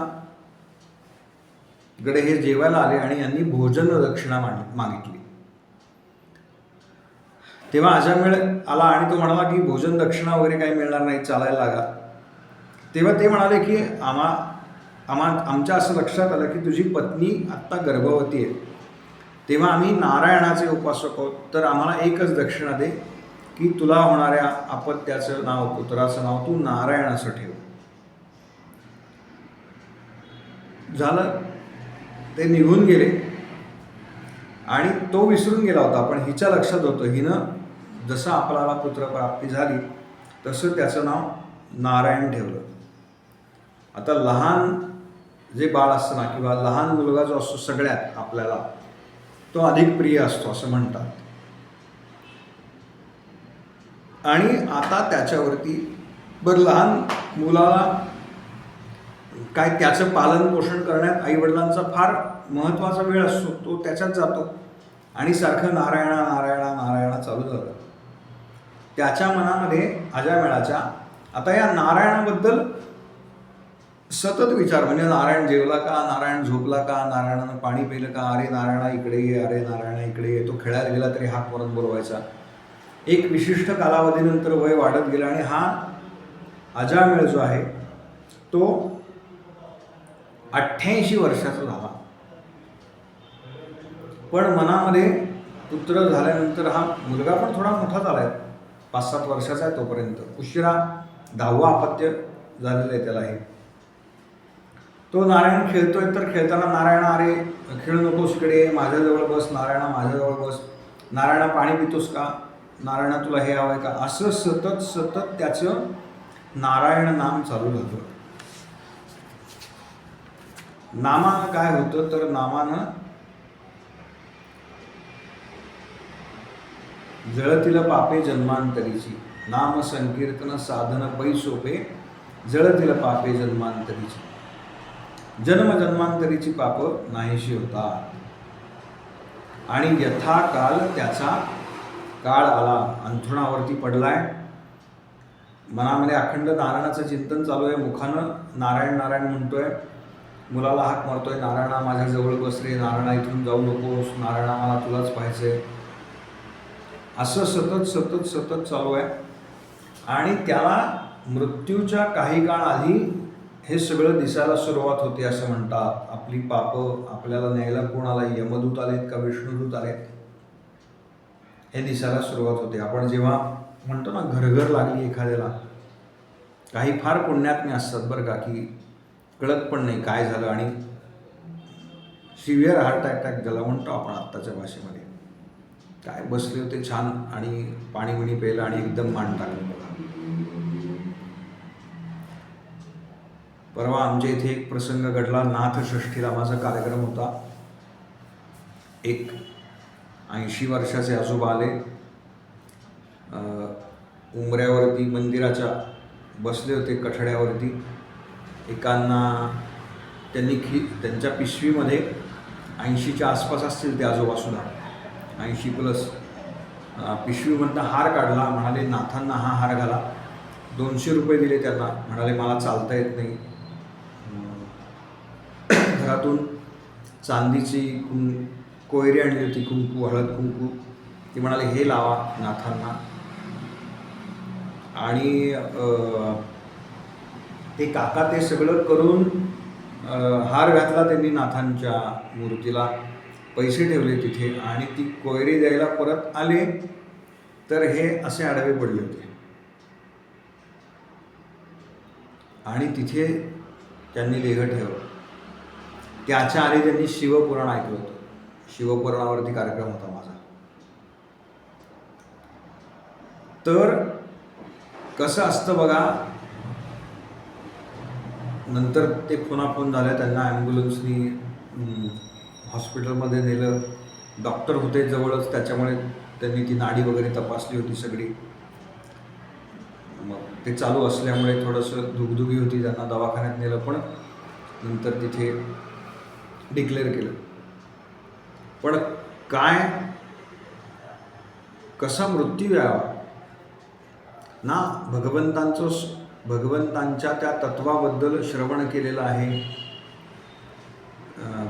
कडे हे जेवायला आले आणि यांनी भोजन दक्षिणा मागितली. तेव्हा अजामिळ आला आणि तो म्हणाला की भोजन दक्षिणा वगैरे काही मिळणार नाही, चालायला लागा. तेव्हा ते म्हणाले की आमच्या असं लक्षात आलं की तुझी पत्नी आत्ता गर्भवती आहे, तेव्हा आम्ही नारायणाचे उपासक आहोत, तर आम्हाला एकच दक्षिणा दे की तुला होणाऱ्या अपत्याचं नाव, पुत्राचं नाव तू नारायण असं ठेव. झालं, ते निघून गेले आणि तो विसरून गेला होता. पण हिच्या लक्षात होतं, हिनं जसं आपल्याला पुत्रप्राप्ती झाली तसं त्याचं नाव नारायण ठेवलं. आता लहान जे बाळ असतं ना, किंवा लहान मुलगा जो असतो सगळ्यात आपल्याला, तो अधिक प्रिय असतो असं म्हणतात. आणि आता त्याच्यावरती बरं, लहान मुलाला काय त्याचं पालन पोषण करण्यात आईवडिलांचा फार महत्त्वाचा वेळ असतो, तो त्याच्यात जातो आणि सारखं नारायणा नारायणा नारायणा चालू झालं. त्याच्या मनामध्ये अजामिळाच्या आता या नारायणाबद्दल सतत विचार, म्हणजे नारायण जेवला का, नारायण झोपला का, नारायणानं पाणी पिलं का, अरे नारायणा इकडे ये, अरे नारायणा इकडे ये. तो खेळायला गेला तरी हाक मारून बोलवायचा. एक विशिष्ट कालावधीनंतर वय वाढत गेलं आणि हा अजामिळ जो आहे तो 88 वर्षाचा झाला. पण मनामध्ये पुत्र झाल्यानंतर हा मुलगा पण थोडा मोठा झाला आहे, 5-7 वर्षाचा आहे तोपर्यंत. उशिरा 10वं अपत्य झालेलं आहे त्याला. हे तो नारायण खेळतोय, तर खेळताना नारायणा अरे खेळू नकोस, इकडे माझ्याजवळ बस, नारायणा माझ्याजवळ बस, नारायणा पाणी पितोस का, नारायणा तुला हे हवंय का, असं सतत सतत त्याचं नारायण नाम चालू झालं. नामानं काय होतं, तर नामानं जळतील पापे जन्मांतरीची, नाम संकीर्तन साधन पै सोपे, जळतील पापे जन्मांतरीची, जन्म जन्मांतरीची पाप नाहीशी होतात. आणि यथाकाल त्याचा काळ आला, अंथरुणावरती पडलाय, मनामध्ये अखंड नारायणाचं चिंतन चालू आहे, मुखानं नारायण नारायण म्हणतोय, मुलाला हाक मारतोय, नारायणा माझ्या जवळ बस रे, नारायणा इथून जाऊ नकोस, नारायणा मला तुलाच पाहायचंय. असं सतत सतत सतत चालू आहे. आणि त्याला मृत्यूच्या काही काळ आधी हे सगळं दिसायला सुरुवात होते असं म्हणतात. आपली पापं आपल्याला न्यायला कोण आला, यमदूत आलेत का विष्णुदूत आलेत, हे दिसायला सुरुवात होते. आपण जेव्हा म्हणतो ना घरघर लागली एखाद्याला, काही फार पुण्यात्मे असतात बरं का, की कळत पण नाही काय झालं आणि सिव्हिअर हार्ट अटॅक ज्याला म्हणतो आपण आत्ताच्या भाषेमध्ये, काय बसले होते छान आणि पाणी बिणी प्यायलं आणि एकदम मान टाकलं बघा. परवा आमच्या इथे एक प्रसंग घडला. नाथषष्ठीला माझा कार्यक्रम होता. एक 80 वर्षाचे आजोबा आले. उंबऱ्यावरती मंदिराच्या बसले होते, कठड्यावरती. एकांना त्यांनी त्यांच्या पिशवीमध्ये 80च्या आसपास असतील ते आजोबासुद्धा, 80+ पिशवीमधनं हार काढला. म्हणाले नाथांना हा हार घाला. 200 रुपये दिले त्यांना. म्हणाले मला चालता येत नाही. घरातून चांदीची कोयरी आणली होती, कुंकू, हळद कुंकू. ती म्हणाले हे लावा नाथांना. आणि ते काका ते सगळं करून हार घातला त्यांनी नाथांच्या मूर्तीला. पैसे ठेवले तिथे आणि ती कोयरी द्यायला परत आले तर हे असे आडवे पडले होते. आणि तिथे त्यांनी देह ठेवलं. त्याच्या आधी त्यांनी शिवपुराण ऐकलं होतं. शिवपुराणावरती कार्यक्रम होता माझा. तर कसं असतं बघा. नंतर ते फोन झाल्या. त्यांना ॲम्ब्युलन्सनी हॉस्पिटलमध्ये नेलं. डॉक्टर होते जवळच, त्याच्यामुळे त्यांनी ती नाडी वगैरे तपासली होती सगळी. मग ते चालू असल्यामुळे थोडंसं दुगदुगी होती. त्यांना दवाखान्यात नेलं, पण नंतर तिथे डिक्लेअर केलं. पण काय कसा मृत्यू यावा ना. भगवंतांच्या त्या तत्वाबद्दल श्रवण केलेलं आहे.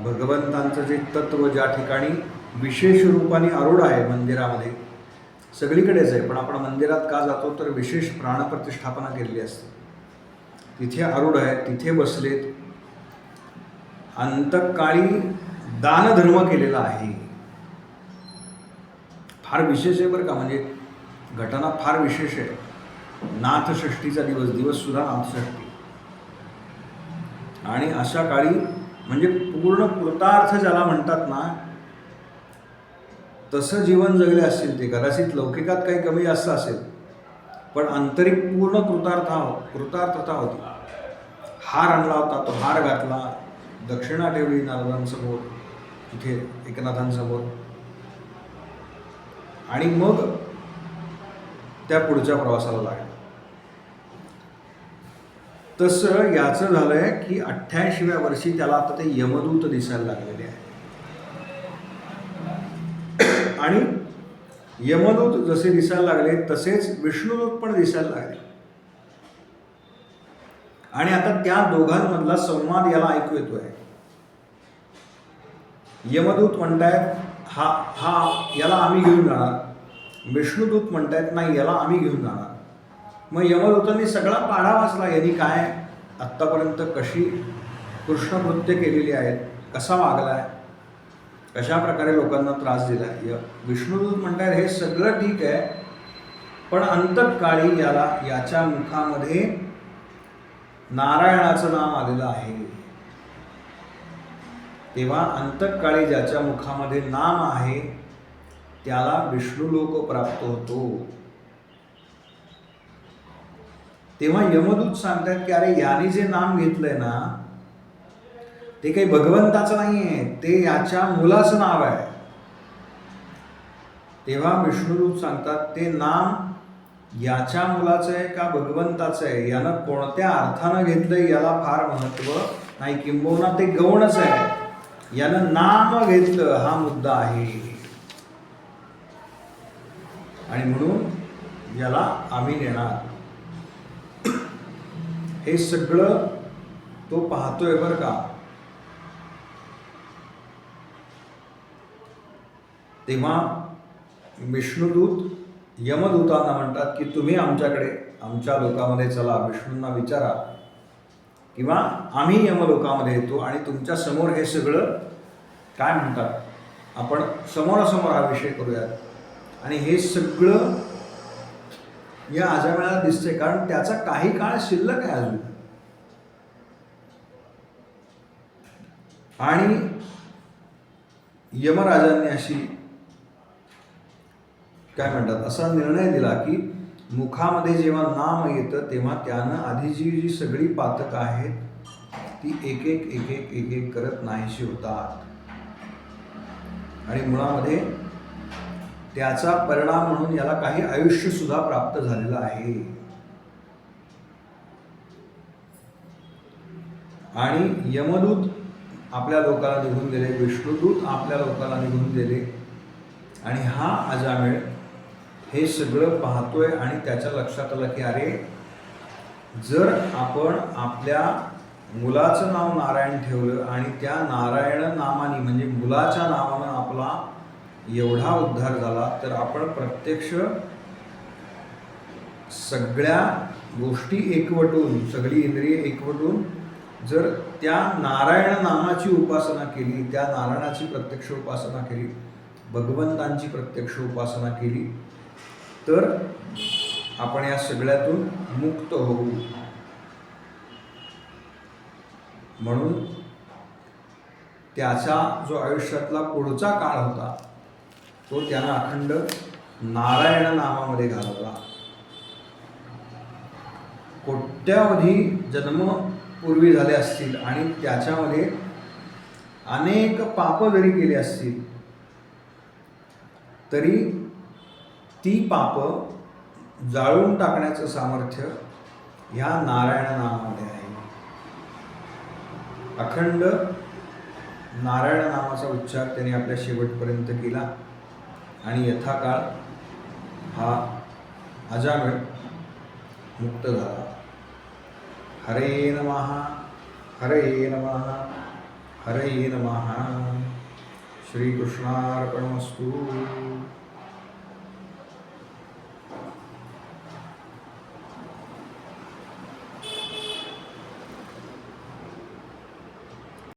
भगवंतांचं जे तत्व ज्या ठिकाणी विशेष रूपाने आरूढ आहे मंदिरामध्ये, सगळीकडेच आहे, पण आपण मंदिरात का जातो तर विशेष प्राणप्रतिष्ठापना केलेली असते. तिथे आरूढ आहे, तिथे बसलेत. अंतकाळी दानधर्म केलेला आहे. फार विशेष आहे बरं का. म्हणजे घटना फार विशेष आहे. नाथषष्ठीचा दिवससुद्धा नाथषष्ठी. आणि अशा काळी म्हणजे पूर्ण कृतार्थ ज्याला म्हणतात ना, तसं जीवन जगले असतील ते. कदाचित लौकिकात काही कमी जास्त असेल, पण आंतरिक पूर्ण कृतार्थता होती. हार आणला होता, तो हार घातला. दक्षिणा ठेवली नारदांसमोर, इथे एकनाथांसमोर. आणि मग त्या पुढच्या प्रवासाला लागला. तसं याचं झालंय की 88व्या वर्षी त्याला आता ते यमदूत दिसायला लागलेले आहे. आणि यमदूत जसे दिसायला लागले तसेच विष्णुदूत पण दिसायला लागले. आणि आता त्या दोघांमधला संवाद याला ऐकू येतोय. यमदूत म्हणतायत हा याला आम्ही घेऊन जाणार. विष्णुदूत म्हणतायत नाही, याला आम्ही घेऊन जाणार. मग यमदूतांनी सगळा पाढा वाचला. यांनी काय आत्तापर्यंत कशी कृष्णकृत्य केलेली आहेत, कसा वागलाय, कशा प्रकारे लोकांना त्रास दिलाय. विष्णुदूत म्हणतायत हे सगळं ठीक आहे, पण अंतकाळी याच्या मुखामध्ये नारायणाचं नाम आलेलं आहे. तेव्हा अंतकाळी ज्याच्या मुखामध्ये नाम आहे त्याला विष्णुलोक प्राप्त होतो. तेव्हा यमदूत सांगतात की अरे याने जे नाम घेतलंय ना ते काही भगवंताचं नाहीये, ते याच्या मुलाचं नाव आहे. तेव्हा विष्णुदूत सांगतात ते नाम याच्या मुलाचं आहे का भगवंताचं आहे, यानं कोणत्या अर्थानं घेतलंय याला फार महत्व नाही, किंबहुना ते गौणच आहे. यानं नाम घेतलं हा मुद्दा आहे. आणि म्हणून याला आम्ही नेणार. हे सगळं तो पाहतोय बरं का. तेव्हा विष्णुदूत यमदूतांना म्हणतात की तुम्ही आमच्याकडे आमच्या लोकामध्ये चला, विष्णूंना विचारा, किंवा आम्ही यमलोकामध्ये येतो आणि तुमच्या समोर हे सगळं काय म्हणतात आपण समोरासमोर हा विषय करूयात. आणि हे सगळं या अजामिळाला दिसतंय, कारण त्याचा काही काळ शिल्लक आहे अजून. आणि यमराजांनी अशी काय म्हणतात असा निर्णय दिला की मुखामध्ये जेव्हा नाम येतं तेव्हा त्यानं आधी जी सगळी पातकं आहेत ती एक एक एक एक एक एक करत नाहीशी होतात आणि मुळामध्ये त्याचा परिणाम म्हणून याला काही आयुष्य सुद्धा प्राप्त झालेलं आहे. आणि यमदूत आपल्या लोकाला निघून गेले, विष्णुदूत आपल्या लोकाला निघून गेले आणि हा अजामिळ हे सगळं पाहतोय आणि त्याच्या लक्षात आलं की अरे, जर आपण आपल्या मुलाचं नाव नारायण ठेवलं आणि त्या नारायण नामाने म्हणजे मुलाच्या नावानं आपला एवढा उद्धार झाला, तर आपण प्रत्यक्ष सगळ्या गोष्टी एकवटून, सगळी इंद्रिये एकवटून जर त्या नारायण नामाची उपासना केली, त्या नारायणाची प्रत्यक्ष उपासना केली, भगवंतांची प्रत्यक्ष उपासना केली, तर आपण या सगळ्यातून मुक्त होऊ. म्हणून त्याचा जो आयुष्यातला पुढचा काळ होता तो त्यानं अखंड नारायण नामामध्ये घालवला. कोट्यावधी जन्म पूर्वी झाले असतील आणि त्याच्यामध्ये अनेक पापं जरी केली असतील तरी ती पापं जाळून टाकण्याचं सामर्थ्य ह्या नारायण नामामध्ये आहे. अखंड नारायण नामाचा उच्चार त्याने आपल्या शेवटपर्यंत केला आणि यथाकाळ हा अजामिळ मुक्त झाला. हरे नमः, हरे नमः, हरे नमः. श्रीकृष्णार्पणमस्तु.